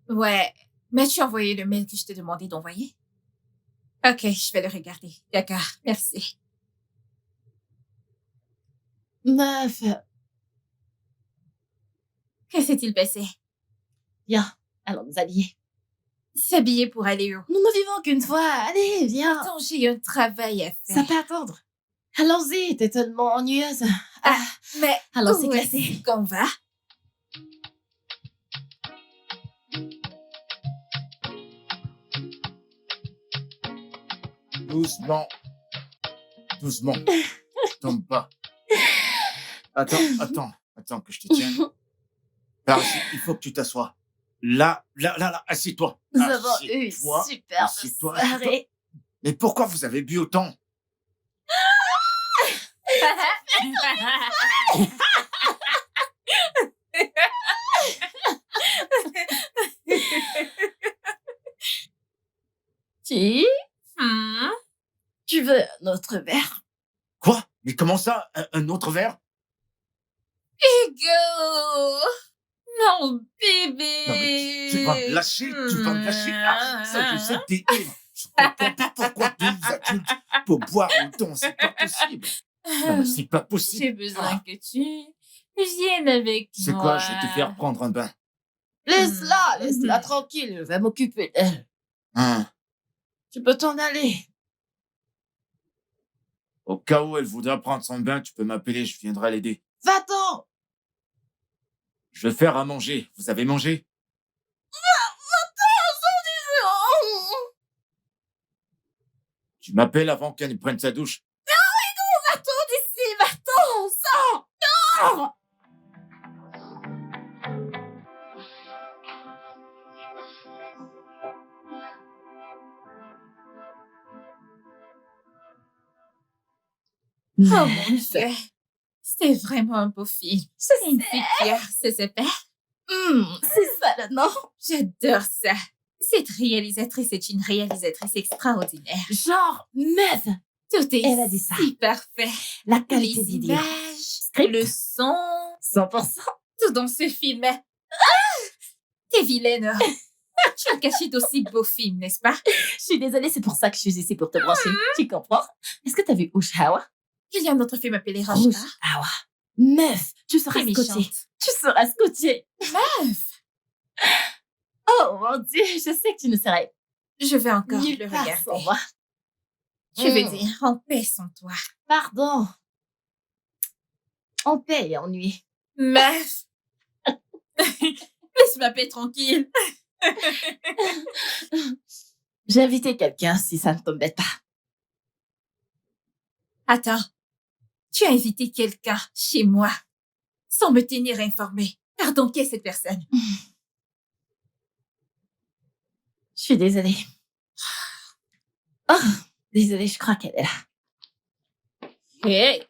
Ouais. Mais tu as envoyé le mail que je t'ai demandé d'envoyer? Ok, je vais le regarder. D'accord, merci. Meuf, Que s'est-il passé? viens, allons nous habiller. S'habiller pour aller où? Nous ne vivons qu'une fois. Allez, viens. Attends, j'ai un travail à Ça faire. peut attendre. Allons-y, t'es tellement ennuyeuse. Mais allons, c'est où classé. est-ce qu'on va? Doucement. Doucement. Tombe pas. Attends que je te tienne. Par ici, il faut que tu t'assoies. Là, assieds-toi. Nous avons eu une Assieds-toi. superbe Assieds-toi. soirée. Mais pourquoi vous avez bu autant? Si, Hmm? tu veux un autre verre? Quoi? Mais comment ça? Un autre verre? Hugo! Non, bébé! Non, mais tu vas me lâcher? Tu vas me lâcher? Ah, ça, je sais que t'es ivre. Je comprends pas pourquoi deux adultes pour boire autant. C'est pas possible. Non, mais c'est pas J'ai possible. besoin que tu viennes avec C'est moi. quoi? Je vais te faire prendre un bain. Laisse-la tranquille, je vais m'occuper d'elle. Hein? Tu peux t'en aller. Au cas où elle voudra prendre son bain, tu peux m'appeler, je viendrai l'aider. Va-t'en! Je vais faire à manger. Vous avez mangé? Tu m'appelles avant qu'elle ne prenne sa douche. Va-t'en d'ici, va-t'en, sors! Non! Oh mon Dieu, c'était vraiment un beau film. C'est une fille fière, c'est super. C'est ça le nom. J'adore ça. Cette réalisatrice est une réalisatrice extraordinaire. Genre, meuf, Tout est elle a dit ça. si parfait. La qualité Les vidéo. images, Script. le son, 100%. tout dans ce film. Ah! T'es vilaine. Tu as caché d'aussi beaux films, n'est-ce pas? Je suis désolée, c'est pour ça que je suis ici pour te brancher. Tu comprends? Est-ce que t'as vu Ushawa? Il y a un autre film appelé Rouge. Rochard. Ah ouais. Meuf, tu seras Très scotché. méchante. Tu seras scotché. Meuf, Oh mon Dieu, je sais que tu ne serais je vais encore nulle le part regarder. sans moi. Je veux dire, en paix sans toi. Pardon. En paix et ennui. Meuf. Laisse ma paix tranquille. J'ai invité quelqu'un si ça ne t'embête pas. Attends, tu as invité quelqu'un chez moi sans me tenir informée. Pardon, qui est cette personne? Je suis désolée. Oh, désolée, je crois qu'elle est là. Hey,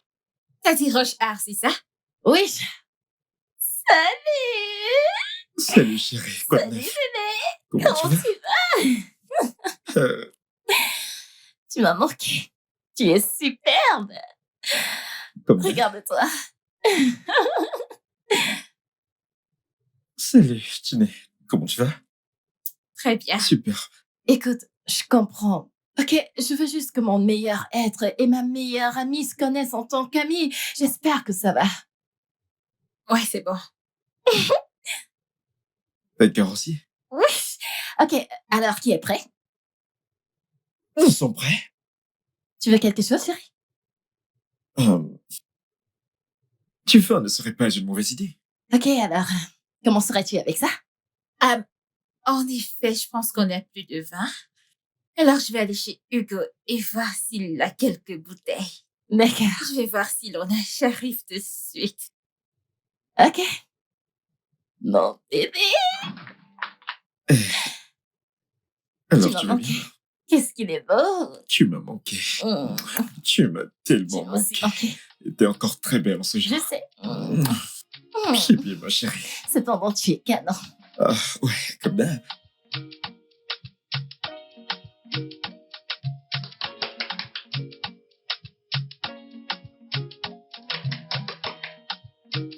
t'as dit Roche-Art, c'est ça? Oui. Salut! Salut chérie, quoi de Salut neuf? bébé! Comment Comment tu tu vas? vas? Tu m'as manqué. Tu es superbe. Comme neuf. Regarde-toi. Salut, Tiné. Comment tu vas? Très bien. Super. Écoute, je comprends. Ok, je veux juste que mon meilleur être et ma meilleure amie se connaissent en tant qu'amis. J'espère que ça va. Ouais, c'est bon. D'accord aussi. Oui. Ok, alors qui est prêt? Nous sommes prêts. Tu veux quelque chose, chérie? Tu fais ne serait pas une mauvaise idée. Ok, alors, comment serais-tu avec ça? En effet, je pense qu'on a plus de vin. Alors, je vais aller chez Hugo et voir s'il a quelques bouteilles. D'accord. Je vais voir si l'on a. J'arrive de suite. Ok. Mon bébé, Alors tu m'as tu vas bien? manqué. Qu'est-ce qu'il est beau. Tu m'as manqué. Mmh. Tu m'as Tu tellement m'as aussi manqué. manqué. Et t'es encore très belle en ce Je jour. sais. J'ai bien, ma chérie. Cependant, tu es canon. Ah, ouais, comme d'hab.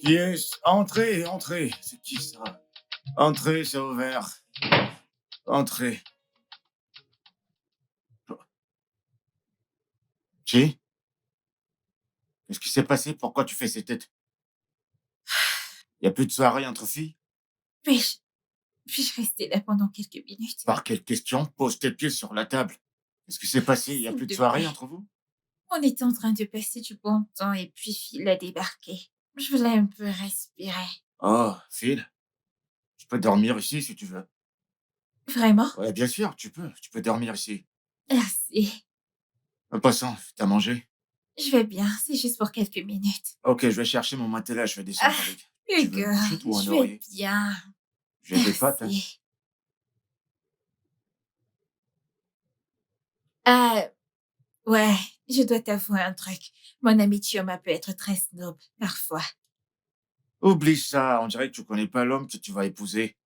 Yes, entrez, entrez. C'est qui ça? Entrez, c'est ouvert. Entrez. Qui? Qu'est-ce qui s'est passé? Pourquoi tu fais ces têtes? Y a plus de soirée entre filles? Puis-je rester là pendant quelques minutes? Par quelle question? Pose tes pieds sur la table. Qu'est-ce qui s'est passé? Y a S'il plus de te soirée plaît. entre vous? On était en train de passer du bon temps et puis Phil a débarqué. Je voulais un peu respirer. Oh, Phil, tu peux dormir ici si tu veux. Vraiment? Ouais, bien sûr, tu peux. Tu peux dormir ici. Merci. En passant, t'as mangé? Je vais bien, c'est juste pour quelques minutes. Ok, je vais chercher mon matelas, je vais descendre Ah, avec. Tu veux Hugo, une couchette ou un je vais oreiller? bien. J'ai des pâtes. Hein. Merci. Ah, ouais, je dois t'avouer un truc. Mon ami Chioma peut être très snob, parfois. Oublie ça, on dirait que tu connais pas l'homme que tu vas épouser.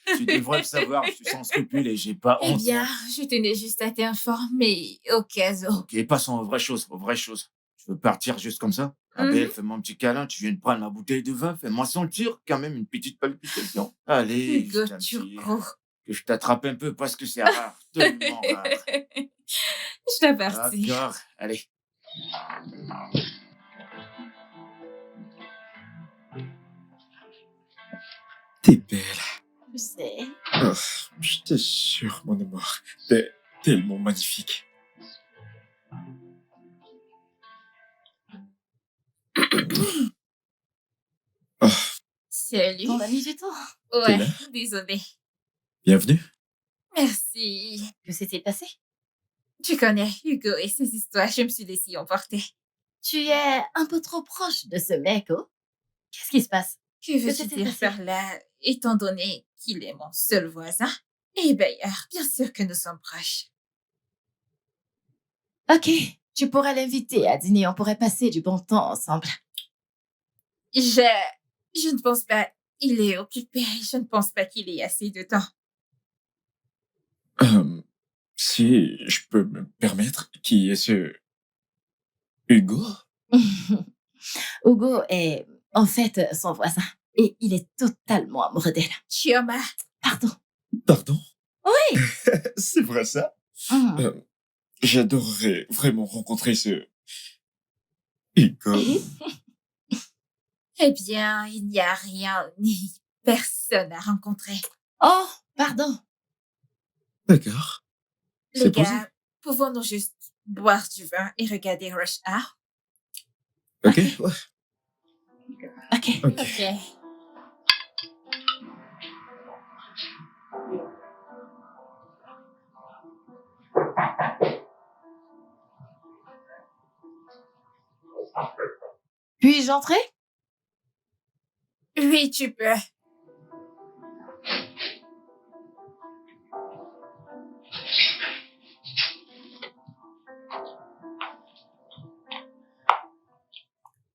Tu devrais le savoir, je suis sans scrupules et j'ai pas Eh honte. bien, moi. je tenais juste à t'informer au cas où. Ok, passons aux vraies choses, aux vraies choses. Tu veux partir juste comme ça? Abel, fais-moi un petit câlin, tu viens de prendre ma bouteille de vin, fais-moi sentir quand même une petite palpitation. Allez, Hugo juste un petit... Turco. Que je t'attrape un peu parce que c'est rare, tellement rare. Je t'avertis. D'accord, allez. T'es belle. Je sais. Oh, je t'assure, mon amour. T'es tellement magnifique. Oh, Salut. Ton ami du temps. Ouais, là? désolée. bienvenue. Merci. Que s'est-il passé? Tu connais Hugo et ses histoires, je me suis laissée emporter. Tu es un peu trop proche de ce mec, oh? Qu'est-ce qui se passe? Que veux-tu s'est-il dire passé? par là, étant donné qu'il est mon seul voisin? Et d'ailleurs, bien sûr que nous sommes proches. Ok, tu pourrais l'inviter à dîner, on pourrait passer du bon temps ensemble. Je ne pense pas. Il est occupé. Je ne pense pas qu'il ait assez de temps. Si je peux me permettre, qui est ce Hugo? Hugo est en fait son voisin et il est totalement amoureux d'elle. Chioma, Pardon. Pardon? Oui. C'est vrai ça? Hmm. J'adorerais vraiment rencontrer ce Hugo. eh bien, il n'y a rien ni personne à rencontrer. Oh, pardon. D'accord. Les C'est posé. gars, pouvons-nous juste boire du vin et regarder Rush Hour? Ok, ouais. Ok. Ok. Ok. Puis-je entrer? Oui, tu peux.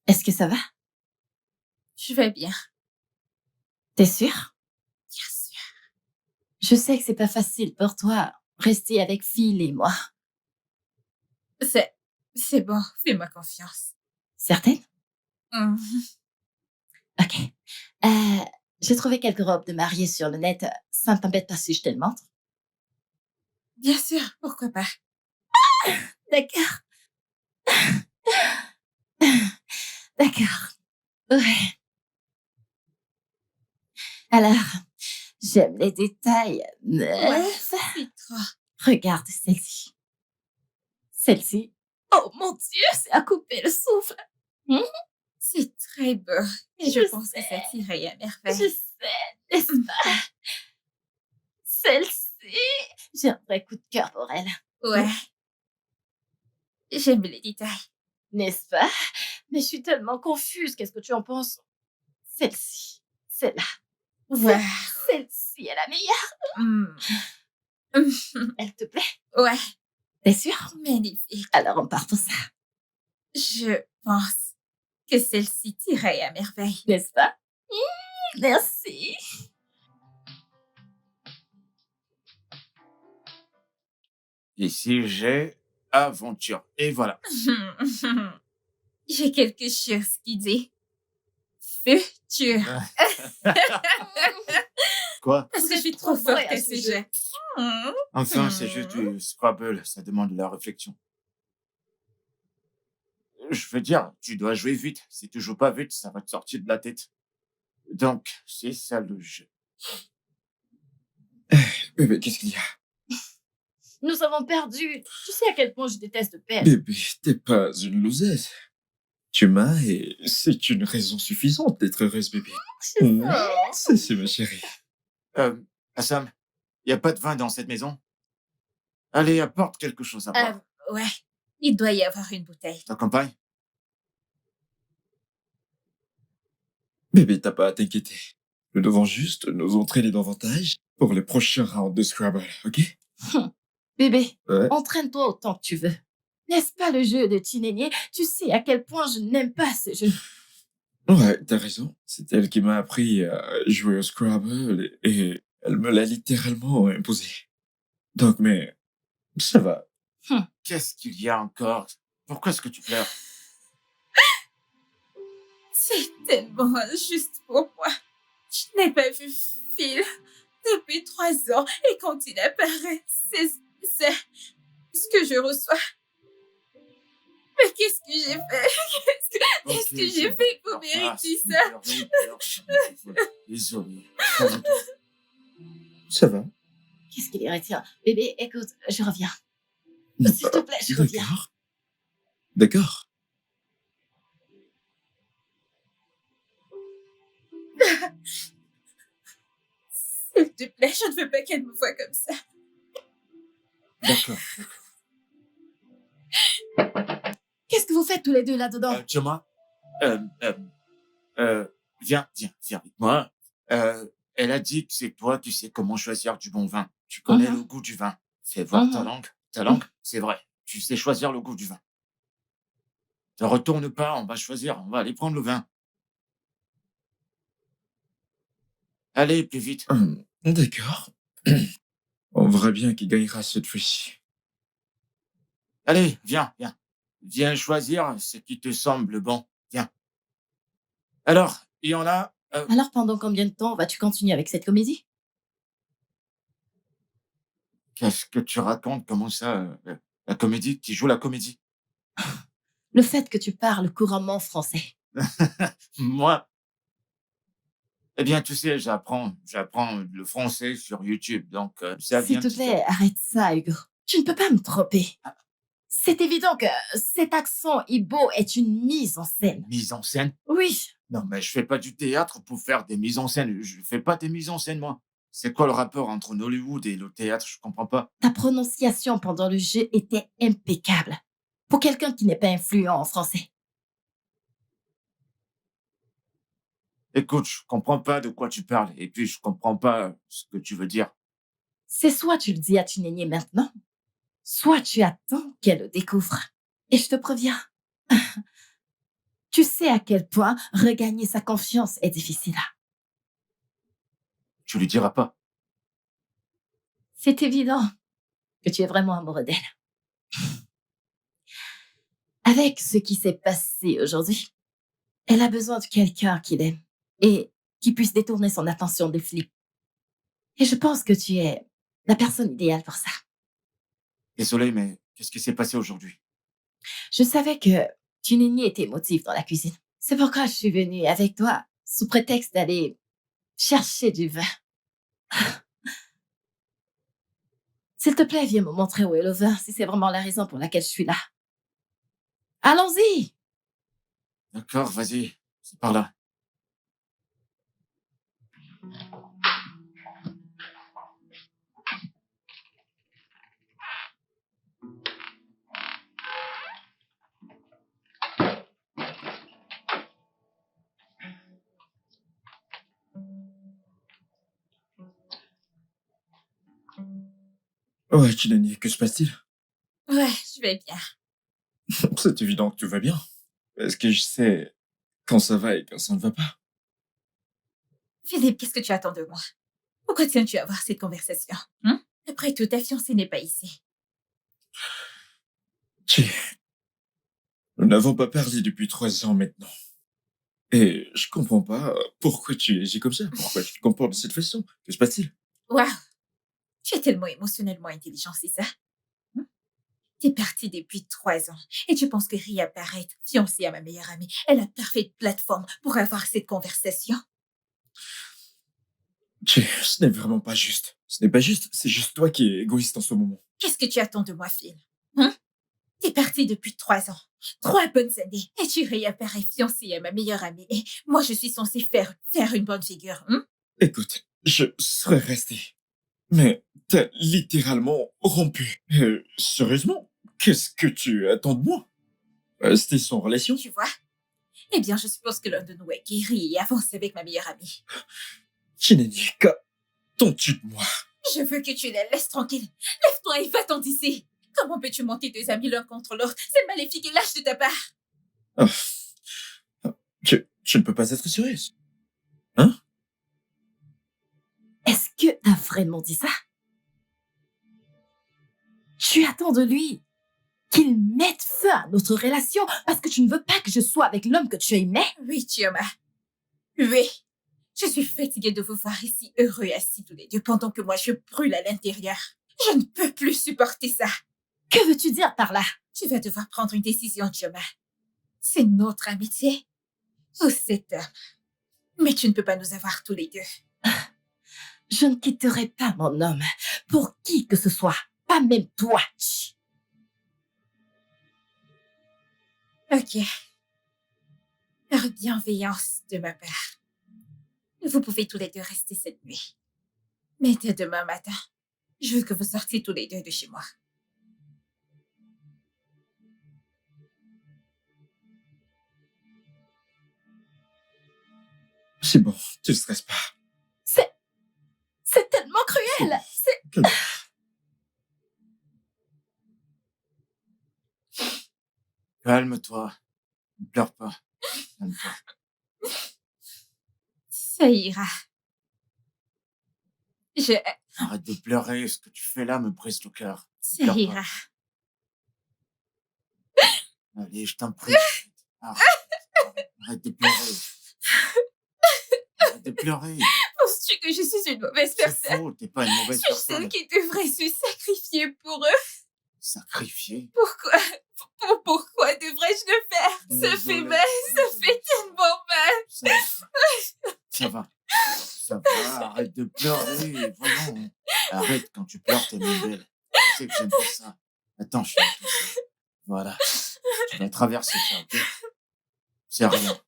Est-ce que ça va? Je vais bien. T'es sûre? Bien sûr. Je sais que c'est pas facile pour toi, rester avec Phil et moi. C'est bon. Fais-moi confiance. Certaine? Hum. Ok. J'ai trouvé quelques robes de mariée sur le net. Ça ne t'embête pas si je te le montre? Bien sûr. Pourquoi pas? D'accord. D'accord. Ouais. Alors, j'aime les détails. Ouais. C'est trop. Regarde celle-ci. Celle-ci. Oh mon Dieu, c'est à couper le souffle. C'est très beau. Et je Je pense que sais. ça t'irait à Je merveille. sais, n'est-ce pas? Celle-ci. J'ai un vrai coup de cœur pour elle. Ouais. J'aime les détails. N'est-ce pas? Mais je suis tellement confuse. Qu'est-ce que tu en penses? Celle-ci. Celle-là. Ouais. Celle-ci est la meilleure. Hum. Elle te plaît? Ouais. T'es sûre? Magnifique. Alors on part pour ça. Je pense que celle-ci t'irait à merveille. N'est-ce pas? Merci. Ici, j'ai aventure. Et voilà. J'ai quelque chose qui dit futur. Quoi? Parce Vous que je êtes suis trop trop forte doués à à ce ce jeu. jeu. Hum. Enfin, c'est juste du Scrabble. Ça demande de la réflexion. Je veux dire, tu dois jouer vite. Si tu joues pas vite, ça va te sortir de la tête. Donc, c'est ça le jeu. Bébé, qu'est-ce qu'il y a? Nous avons perdu. Tu sais à quel point je déteste perdre. Bébé, t'es pas une loseuse. Tu m'as et c'est une raison suffisante d'être heureuse, bébé. C'est ma chérie. Assam, y a pas de vin dans cette maison? Allez, apporte quelque chose à boire. Ouais. Il doit y avoir une bouteille. T'accompagnes? Bébé, t'as pas à t'inquiéter. Nous devons juste nous entraîner davantage pour les prochains rounds de Scrabble, ok? Bébé, Ouais. entraîne-toi autant que tu veux. N'est-ce pas le jeu de Tinénier? Tu sais à quel point je n'aime pas ce jeu. Ouais, t'as raison. C'est elle qui m'a appris à jouer au Scrabble et elle me l'a littéralement imposé. Donc, mais ça va. Qu'est-ce qu'il y a encore? Pourquoi est-ce que tu pleures? C'est tellement injuste pour moi. Je n'ai pas vu Phil depuis 3 ans et quand il apparaît, c'est ce que je reçois. Mais qu'est-ce que j'ai fait? Qu'est-ce que j'ai fait pour mériter ça? Désolé. Ça va. Qu'est-ce qu'il y retient? Bébé, écoute, je reviens. S'il te plaît, je reviens. D'accord. D'accord. S'il te plaît, je ne veux pas qu'elle me voie comme ça. D'accord. Qu'est-ce que vous faites tous les deux là-dedans? Thomas, viens avec moi. Elle a dit que c'est toi qui sais comment choisir du bon vin. Tu connais le goût du vin. Fais voir ta langue. Ta langue, c'est vrai. Tu sais choisir le goût du vin. Ne retourne pas, on va choisir. On va aller prendre le vin. Allez, plus vite. D'accord. On verra bien qui gagnera cette fois-ci. Allez, viens. Viens choisir ce qui te semble bon. Viens. Alors, il y en a... Alors pendant combien de temps vas-tu continuer avec cette comédie? Qu'est-ce que tu racontes? Comment ça? La comédie? Tu joues la comédie? Le fait que tu parles couramment français. Moi? Eh bien, tu sais, j'apprends le français sur YouTube, donc ça S'il vient te petit à plaît, arrête ça, Hugo. Tu ne peux pas me tromper. C'est évident que cet accent Ibo est une mise en scène. mise en scène. Oui, Non, mais je fais pas du théâtre pour faire des mises en scène. Je fais pas des mises en scène, moi. C'est quoi le rapport entre Hollywood et le théâtre? Je comprends pas. ta prononciation pendant le jeu était impeccable. Pour quelqu'un qui n'est pas influent en français. Écoute, je comprends pas de quoi tu parles. Et puis, je comprends pas ce que tu veux dire. C'est soit tu le dis à Tunenye maintenant, soit tu attends qu'elle le découvre. Et je te préviens, tu sais à quel point regagner sa confiance est difficile. Tu lui diras pas. C'est évident que tu es vraiment amoureux d'elle. Avec ce qui s'est passé aujourd'hui, elle a besoin de quelqu'un qui l'aime et qui puisse détourner son attention des flics. Et je pense que tu es la personne idéale pour ça. Désolé, mais qu'est-ce qui s'est passé aujourd'hui? Je savais que Tunenye était émotive dans la cuisine. C'est pourquoi je suis venue avec toi sous prétexte d'aller chercher du vin. S'il te plaît, viens me montrer où est le vin si c'est vraiment la raison pour laquelle je suis là. Allons-y! D'accord, vas-y. C'est par là. Ouais, Chinani, que se passe-t-il? Ouais, je vais bien. C'est évident que tout va bien. Est-ce que je sais quand ça va et quand ça ne va pas? Philippe, qu'est-ce que tu attends de moi? Pourquoi tiens-tu à avoir cette conversation? Après tout, ta fiancée n'est pas ici. Tchè, nous n'avons pas parlé depuis 3 ans maintenant. Et je comprends pas pourquoi tu agis comme ça. Pourquoi tu te comportes de cette façon? Que se passe-t-il? Waouh! Tu es tellement émotionnellement intelligent, c'est ça? T'es parti depuis 3 ans et tu penses que Ria Barrett, fiancée à ma meilleure amie, est la parfaite plateforme pour avoir cette conversation? Tchè, ce n'est vraiment pas juste. Ce n'est pas juste, c'est juste toi qui es égoïste en ce moment. Qu'est-ce que tu attends de moi, Phil? T'es parti depuis 3 ans. 3 bonnes années. Et tu réapparais fiancée à ma meilleure amie. Et moi, je suis censée faire une bonne figure. Écoute, je serais resté. Mais t'as littéralement rompu. Sérieusement? Qu'est-ce que tu attends de moi? C'était sans relation? Tu vois? Eh bien, je suppose que l'un de nous est guéri et avance avec ma meilleure amie. Chineni, qu'attends-tu de moi? Je veux que tu les laisses tranquilles. Lève-toi et va-t'en d'ici. Comment peux-tu monter 2 amis l'un contre l'autre? C'est maléfique et lâche de ta part. Oh. Tu ne peux pas être sérieuse. Hein? Est-ce que t'as vraiment dit ça? Tu attends de lui qu'il mette feu à notre relation parce que tu ne veux pas que je sois avec l'homme que tu aimais? Oui, Chioma. Oui. Je suis fatiguée de vous voir ici heureux assis tous les deux pendant que moi je brûle à l'intérieur. Je ne peux plus supporter ça. Que veux-tu dire par là? Tu vas devoir prendre une décision, Chioma. C'est notre amitié ou cet homme. Mais tu ne peux pas nous avoir tous les deux. Je ne quitterai pas mon homme pour qui que ce soit, pas même toi. Chut. Ok. Par bienveillance de ma part. Vous pouvez tous les deux rester cette nuit. Mais dès demain matin, je veux que vous sortiez tous les deux de chez moi. C'est bon, tu ne stresses pas. C'est tellement cruel. Calme. Calme-toi. Ne pleure pas. Calme-toi. Ça ira. Arrête de pleurer. Ce que tu fais là me brise le cœur. Ça Pleure pas. ira. Allez, je t'en prie. Arrête. Arrête de pleurer. Arrête de pleurer. Penses-tu que je suis une mauvaise C'est personne? faux. T'es pas une mauvaise Je suis celle personne. qui devrait se sacrifier pour eux. Sacrifié. Pourquoi? Pourquoi devrais-je le faire? Ça fait Désolé. mal, ça fait tellement mal. Ça va. Ça va. Arrête de pleurer. Voyons. Arrête quand tu pleures, t'es moins belle. Tu sais que j'aime pas ça. Attends, je suis tout seul. Voilà. Tu vas traverser ça, ok? C'est rien.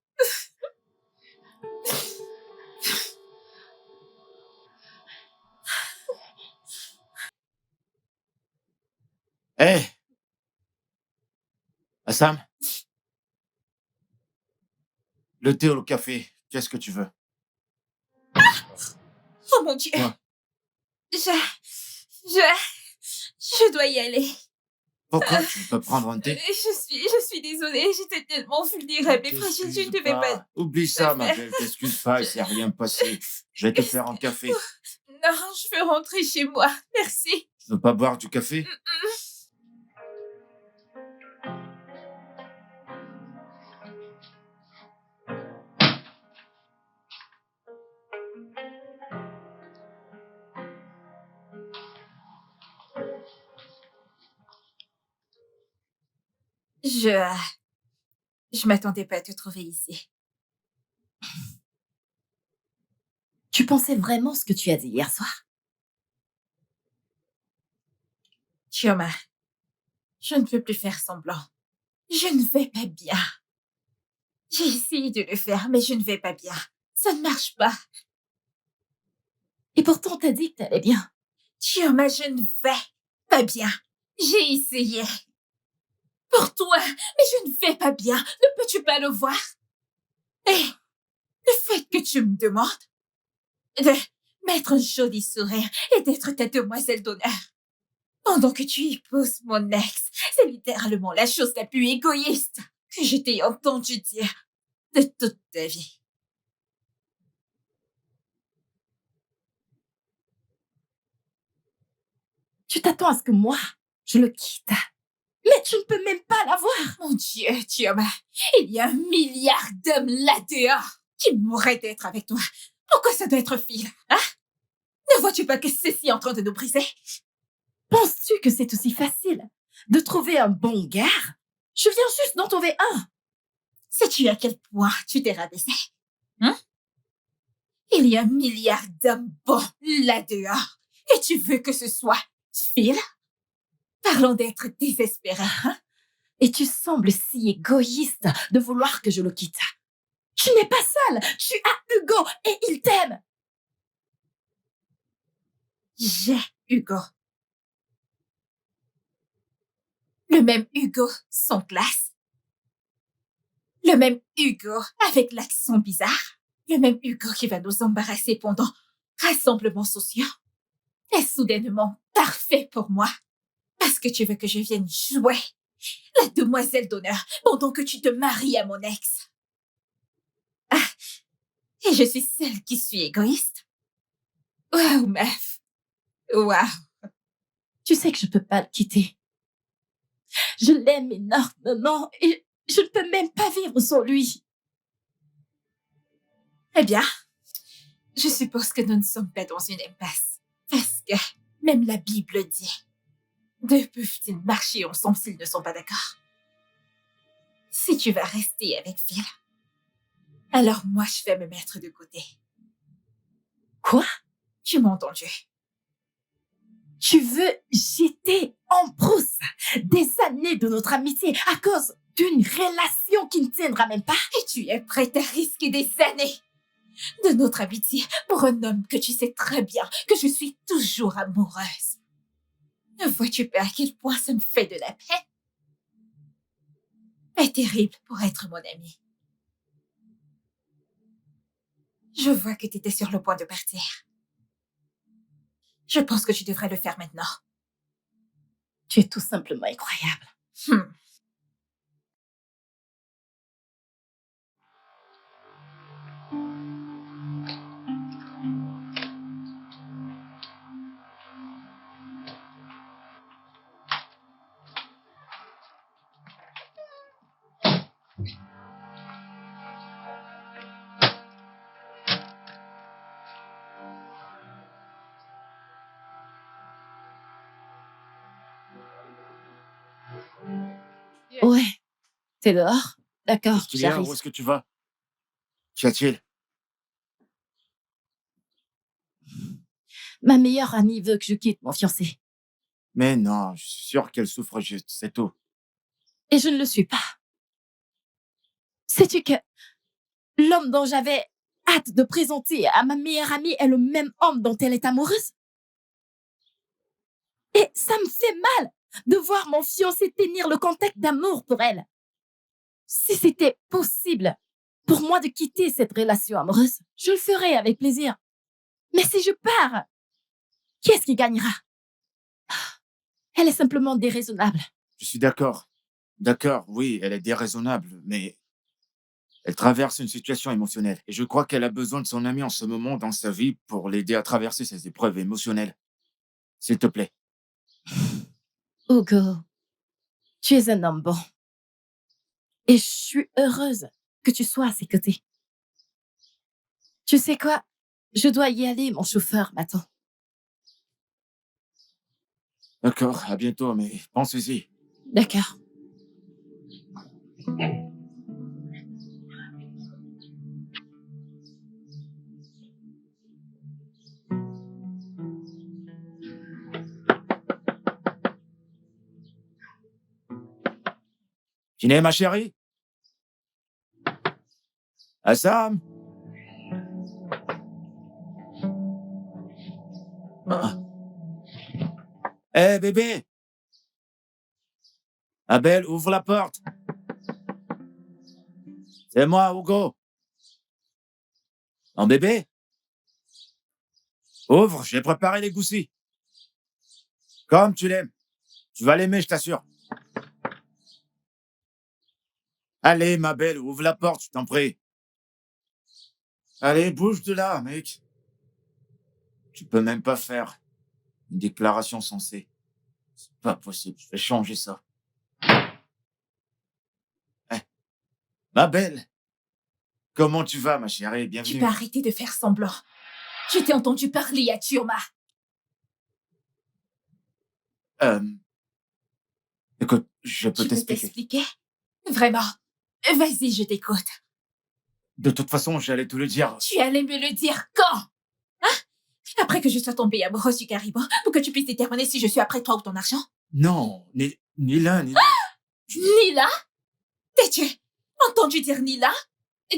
Hé! Assam? Le thé ou le café? Qu'est-ce que tu veux? Oh mon Dieu. Quoi? Je dois y aller. Pourquoi tu peux prendre un thé? Je suis désolée, j'étais tellement vulnérable et fragile, je ne devais pas. Oublie ça, ma belle, t'excuse pas, il s'est rien passé. Je vais te faire un café. Non, je veux rentrer chez moi. Merci. Tu veux pas boire du café? Je m'attendais pas à te trouver ici. Tu pensais vraiment ce que tu as dit hier soir? Chioma, je ne peux plus faire semblant. Je ne vais pas bien. J'ai essayé de le faire, mais je ne vais pas bien. Ça ne marche pas. Et pourtant, t'as dit que t'allais bien. Chioma, je ne vais pas bien. J'ai essayé. Pour toi, mais je ne vais pas bien. Ne peux-tu pas le voir? Et le fait que tu me demandes de mettre un joli sourire et d'être ta demoiselle d'honneur pendant que tu épouses mon ex, c'est littéralement la chose la plus égoïste que je t'ai entendu dire de toute ta vie. Tu t'attends à ce que moi, je le quitte. Mais tu ne peux même pas l'avoir. Mon Dieu, Chioma, il y a 1 milliard d'hommes là-dehors qui mourraient d'être avec toi. Pourquoi ça doit être Phil, hein? Ne vois-tu pas que ceci est en train de nous briser? Penses-tu que c'est aussi facile de trouver un bon gars? Je viens juste d'en trouver un. Sais-tu à quel point tu t'es rabaissé? Hein? Il y a 1 milliard d'hommes bons là-dehors. Et tu veux que ce soit Phil? Parlons d'être désespéré, hein? Et tu sembles si égoïste de vouloir que je le quitte. Tu n'es pas seule. Tu as Hugo et il t'aime. J'ai Hugo. Le même Hugo sans classe. Le même Hugo avec l'accent bizarre. Le même Hugo qui va nous embarrasser pendant rassemblements sociaux. Est soudainement parfait pour moi. Parce que tu veux que je vienne jouer la demoiselle d'honneur pendant que tu te maries à mon ex. Ah, et je suis celle qui suis égoïste. Waouh, meuf. Waouh. Tu sais que je ne peux pas le quitter. Je l'aime énormément et je ne peux même pas vivre sans lui. Eh bien, je suppose que nous ne sommes pas dans une impasse. Parce que même la Bible dit: deux peuvent-ils marcher ensemble s'ils ne sont pas d'accord? Si tu vas rester avec Phil, alors moi je vais me mettre de côté. Quoi? Tu m'as entendu? Tu veux jeter en brousse des années de notre amitié à cause d'une relation qui ne tiendra même pas? Et tu es prête à risquer des années de notre amitié pour un homme que tu sais très bien que je suis toujours amoureuse. Ne vois-tu pas à quel point ça me fait de la peine? Est terrible pour être mon ami. Je vois que tu étais sur le point de partir. Je pense que tu devrais le faire maintenant. Tu es tout simplement incroyable. Ouais. T'es dehors? D'accord, Qu'est-ce qu'il y a? j'arrive. Où est-ce que tu vas? Qu'y a-t-il? Ma meilleure amie veut que je quitte mon fiancé. Mais non, je suis sûr qu'elle souffre juste, c'est tout. Et je ne le suis pas. Sais-tu que l'homme dont j'avais hâte de présenter à ma meilleure amie est le même homme dont elle est amoureuse? Et ça me fait mal de voir mon fiancé tenir le contact d'amour pour elle. Si c'était possible pour moi de quitter cette relation amoureuse, je le ferais avec plaisir. Mais si je pars, qui est-ce qui gagnera? Elle est simplement déraisonnable. Je suis d'accord. D'accord, oui, elle est déraisonnable, mais elle traverse une situation émotionnelle. Et je crois qu'elle a besoin de son ami en ce moment dans sa vie pour l'aider à traverser ces épreuves émotionnelles. S'il te plaît. Hugo, tu es un homme bon. Et je suis heureuse que tu sois à ses côtés. Tu sais quoi? Je dois y aller, mon chauffeur m'attend. D'accord, à bientôt, mais pensez-y. D'accord. Dîner, ma chérie? Assam? Ah. Hé, bébé! Abel, ouvre la porte. C'est moi, Hugo. En bébé? Ouvre, j'ai préparé les goussis. Comme tu l'aimes. Tu vas l'aimer, je t'assure. Allez, ma belle, ouvre la porte, je t'en prie. Allez, bouge de là, mec. Tu peux même pas faire une déclaration sensée. C'est pas possible, je vais changer ça. Eh, ma belle, comment tu vas, ma chérie? Tu Bienvenue. peux arrêter de faire semblant. Je t'ai entendu parler à Turma. Écoute, je peux Tu peux t'expliquer. t'expliquer? Vraiment? Vas-y, je t'écoute. De toute façon, j'allais te le dire. Tu allais me le dire quand? Hein? Après que je sois tombée amoureuse du caribou, pour que tu puisses déterminer si je suis après toi ou ton argent? Non, ni l'un, ni l'autre. Nila? T'es-tu entendu dire Nila?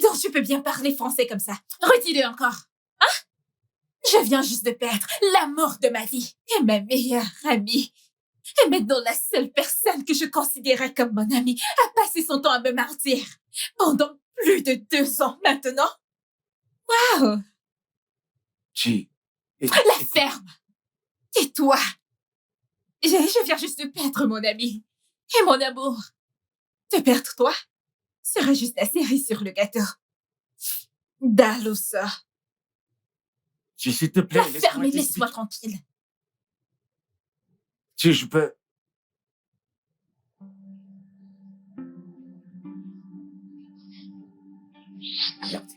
Donc tu peux bien parler français comme ça. Redis-le encore. Hein? Je viens juste de perdre l'amour de ma vie et ma meilleure amie. Et maintenant, la seule personne que je considérais comme mon amie a passé son temps à me mentir. Pendant plus de 2 ans maintenant. Waouh! Chi. La ferme! Et toi? Je viens juste de perdre mon ami. Et mon amour. De perdre toi serait juste la cerise sur le gâteau. Dalousa. Chi, s'il te plaît, La ferme et t'expliquer. laisse-moi tranquille. Chi, je peux... Merde.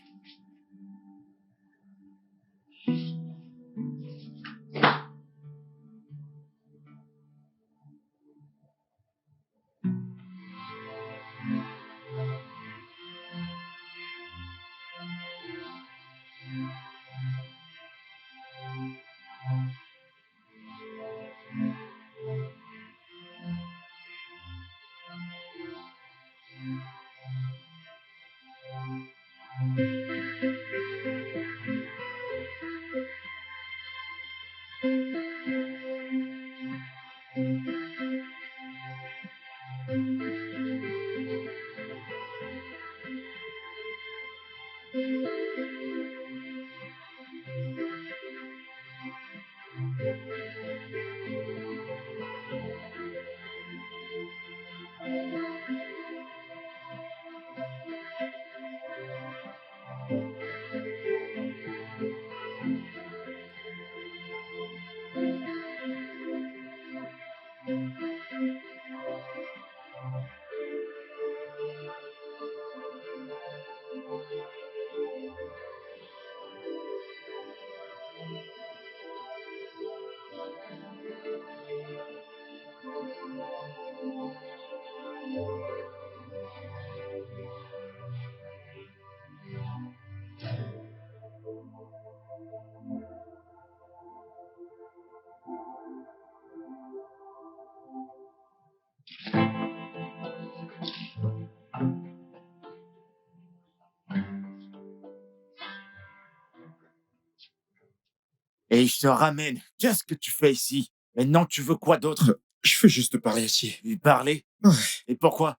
Et je te ramène. Qu'est-ce que tu fais ici? Maintenant, tu veux quoi d'autre? Je veux juste te parler ici. Lui parler? Ouais. Et pourquoi?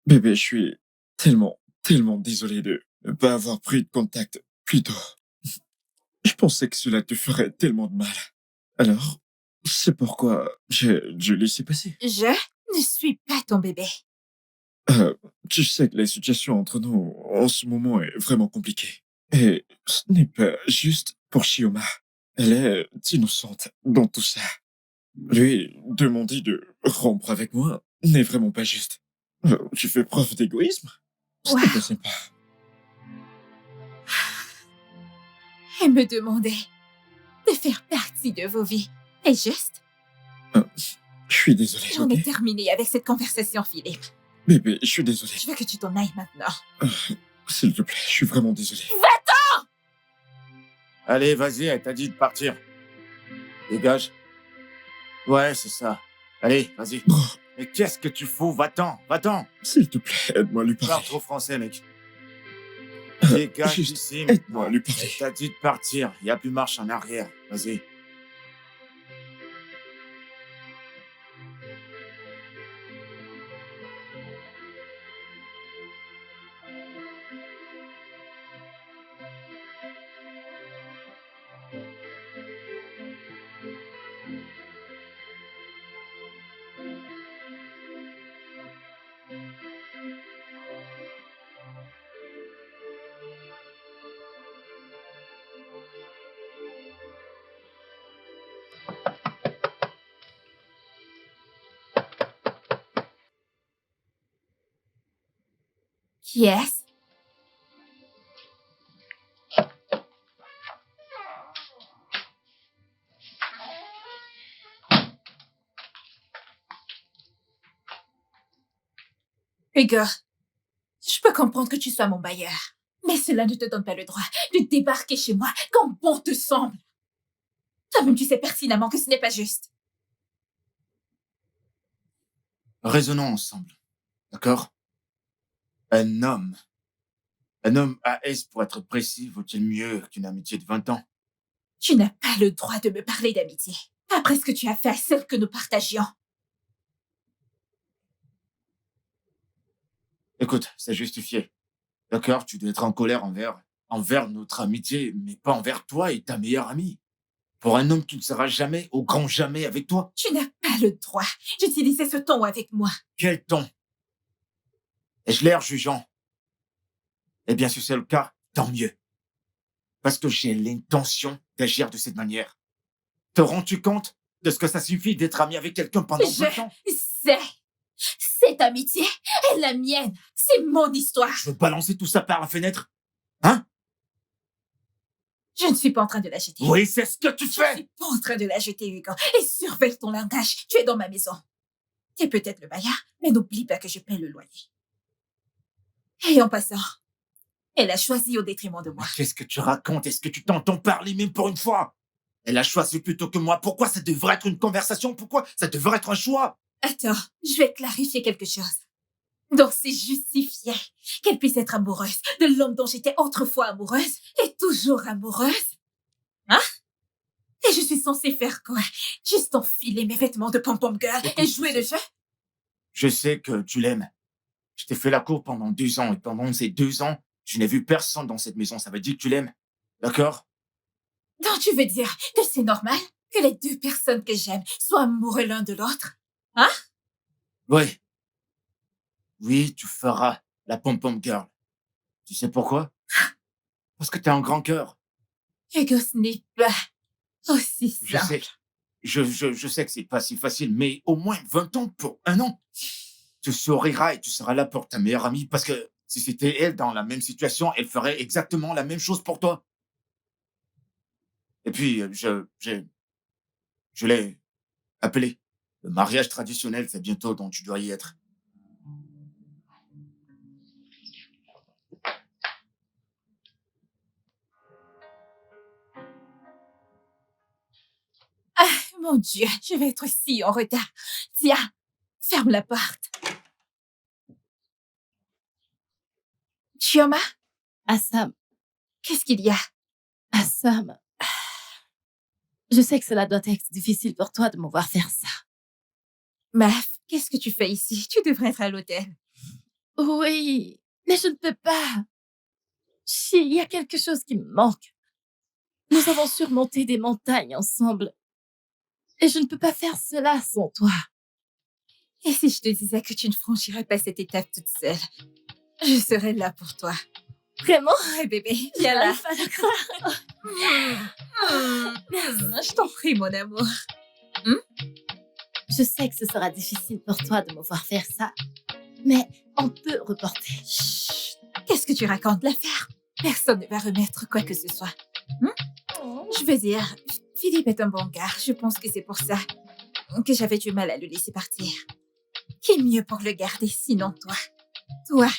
Bébé, je suis tellement tellement désolé de ne pas avoir pris de contact plus tôt. Je pensais que cela te ferait tellement de mal. Alors, c'est pourquoi j'ai dû laisser passer. Je ne suis pas ton bébé. Tu sais que la situation entre nous en ce moment est vraiment compliquée. Et ce n'est pas juste pour Shioma. Elle est innocente dans tout ça. Lui demander de rompre avec moi n'est vraiment pas juste. Tu fais preuve d'égoïsme. Ce n'est Wow. pas sympa. Et me demander de faire partie de vos vies. Est juste? Je suis désolé, J'en ai ok? terminé avec cette conversation, Philippe. Bébé, je suis désolé. Je veux que tu t'en ailles maintenant. S'il te plaît, je suis vraiment désolé. Allez, vas-y, elle t'a dit de partir. Dégage. Ouais, c'est ça. Allez, vas-y. Oh, Mais qu'est-ce que tu fous? Va-t'en, va-t'en. s'il te plaît, aide-moi à lui Parle parler. trop français, mec. Dégage Juste d'ici. aide-moi à lui parler. Elle t'a dit de partir. Il n'y a plus marche en arrière. Vas-y. Qui est-ce? Hugo, je peux comprendre que tu sois mon bailleur, mais cela ne te donne pas le droit de débarquer chez moi quand bon te semble. Toi-même, tu sais pertinemment que ce n'est pas juste. Raisonnons ensemble. D'accord? Un homme AS, pour être précis, vaut-il mieux qu'une amitié de 20 ans? Tu n'as pas le droit de me parler d'amitié, après ce que tu as fait à celle que nous partagions. Écoute, c'est justifié. D'accord? Tu dois être en colère envers notre amitié, mais pas envers toi et ta meilleure amie. Pour un homme qui ne sera jamais, au grand jamais, avec toi. Tu n'as pas le droit d'utiliser ce ton avec moi. Quel ton? Ai-je l'air jugeant? Eh bien, si c'est le cas, tant mieux. Parce que j'ai l'intention d'agir de cette manière. Te rends-tu compte de ce que ça signifie d'être ami avec quelqu'un pendant 20 ans? sais. Cette amitié est la mienne. C'est mon histoire. Je veux balancer tout ça par la fenêtre? Hein? Je ne suis pas en train de la jeter. Oui, c'est ce que tu Je ne fais! suis pas en train de la jeter, Hugo. Et surveille ton langage. Tu es dans ma maison. Tu es peut-être le bailleur, mais n'oublie pas que je paie le loyer. Et en passant, elle a choisi au détriment de moi. Mais qu'est-ce que tu racontes? Est-ce que tu t'entends parler même pour une fois? Elle a choisi plutôt que moi. Pourquoi ça devrait être une conversation? Pourquoi ça devrait être un choix? Attends, je vais clarifier quelque chose. Donc c'est justifié qu'elle puisse être amoureuse de l'homme dont j'étais autrefois amoureuse et toujours amoureuse? Hein? Et je suis censée faire quoi? Juste enfiler mes vêtements de pom-pom girl et jouer le jeu? Je sais que tu l'aimes. Je t'ai fait la cour pendant 2 ans et pendant ces 2 ans, je n'ai vu personne dans cette maison. Ça veut dire que tu l'aimes. D'accord? Donc tu veux dire que c'est normal que les deux personnes que j'aime soient amoureux l'un de l'autre? Hein? Oui. Oui, tu feras la pom-pom girl. Tu sais pourquoi? Parce que t'as un grand cœur. Hugo, ce n'est pas aussi Je simple. sais. Je sais que c'est pas si facile, mais au moins 20 ans pour un an. Tu souriras et tu seras là pour ta meilleure amie parce que si c'était elle dans la même situation, elle ferait exactement la même chose pour toi. Et puis, je l'ai appelé. Le mariage traditionnel, c'est bientôt, donc tu dois y être. Ah, mon Dieu, je vais être si en retard. Tiens, ferme la porte. Chioma, Assam, qu'est-ce qu'il y a? Assam, je sais que cela doit être difficile pour toi de me voir faire ça. Maf, qu'est-ce que tu fais ici? Tu devrais être à l'hôtel. Oui, Mais je ne peux pas. Il y a quelque chose qui me manque. Nous avons surmonté des montagnes ensemble. Et je ne peux pas faire cela sans toi. Et si je te disais que tu ne franchirais pas cette étape toute seule, je serais là pour toi. Vraiment? Ouais, bébé, viens là. J'arrive pas à le croire. Je t'en prie, mon amour. Je sais que ce sera difficile pour toi de me voir faire ça. Mais on peut reporter. Chut, qu'est-ce que tu racontes, l'affaire? Personne ne va remettre quoi que ce soit. Je veux dire, Philippe est un bon gars. Je pense que c'est pour ça que j'avais du mal à le laisser partir. Qui est mieux pour le garder sinon toi? Toi.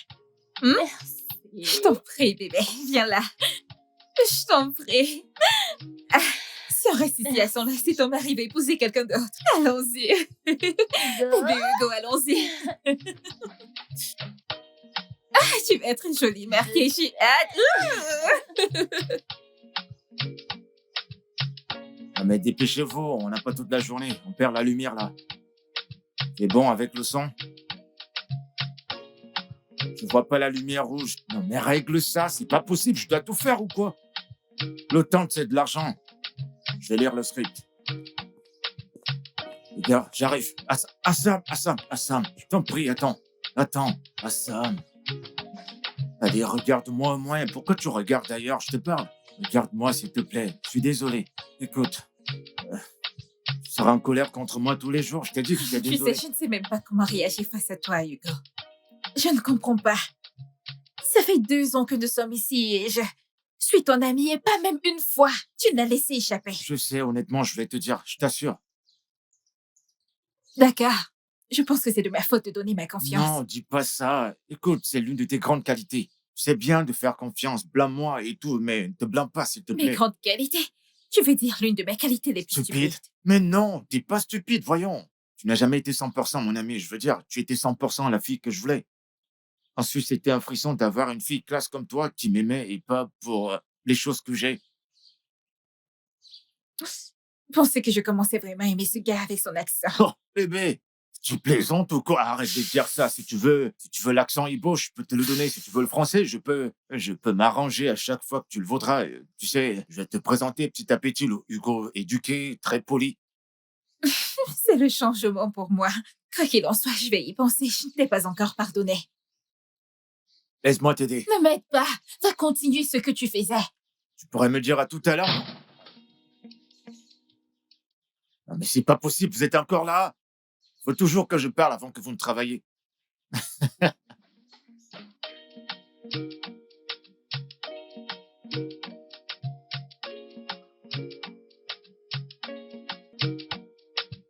Merci. Je t'en prie, bébé. Viens là. Je t'en prie. Ah, si on reste ici à s'enlacer, ton mari va épouser quelqu'un d'autre. Allons-y. Bébé Hugo, allons-y. Ah, tu vas être une jolie mère, Keiji. Ah, mais dépêchez-vous, on n'a pas toute la journée. On perd la lumière, là. C'est bon avec le son? Je vois pas la lumière rouge. Non, mais règle ça, c'est pas possible. Je dois tout faire ou quoi? Le temps, c'est de l'argent. Je vais lire le script. Les gars, j'arrive. Assam, je t'en prie, attends. Assam. Allez, regarde-moi au moins. Pourquoi tu regardes ailleurs? Je te parle. Regarde-moi, s'il te plaît. Je suis désolé. Écoute, tu seras en colère contre moi tous les jours. Je t'ai dit que j'étais Tu désolé. sais, je ne sais même pas comment réagir face à toi, Hugo. Je ne comprends pas. Ça fait 2 ans que nous sommes ici et je suis ton ami et pas même une fois tu l'as laissé échapper. Je sais, honnêtement, je vais te dire, je t'assure. D'accord. Je pense que c'est de ma faute de donner ma confiance. Non, dis pas ça. Écoute, c'est l'une de tes grandes qualités. C'est bien de faire confiance, blâme-moi et tout, mais ne te blâme pas, s'il te Mes plaît. grandes qualités. Tu veux dire l'une de mes qualités les plus Stupide. stupides. Mais non, t'es pas stupide, voyons. Tu n'as jamais été 100%, mon ami. Je veux dire, tu étais 100% la fille que je voulais. Ensuite, c'était un frisson d'avoir une fille classe comme toi qui m'aimait et pas pour les choses que j'ai. Je pensais que je commençais vraiment à aimer ce gars avec son accent. Oh, bébé, tu plaisantes ou quoi? Arrête de dire ça. Si tu veux l'accent Ibo, je peux te le donner. Si tu veux le français, je peux m'arranger à chaque fois que tu le voudras. Tu sais, je vais te présenter petit à petit le Hugo éduqué, très poli. C'est le changement pour moi. Quoi qu'il en soit, je vais y penser. Je ne t'ai pas encore pardonné. Laisse-moi t'aider. Ne m'aide pas. Va continuer ce que tu faisais. Tu pourrais me dire à tout à l'heure? Non, mais c'est pas possible, vous êtes encore là? Faut toujours que je parle avant que vous ne travailliez.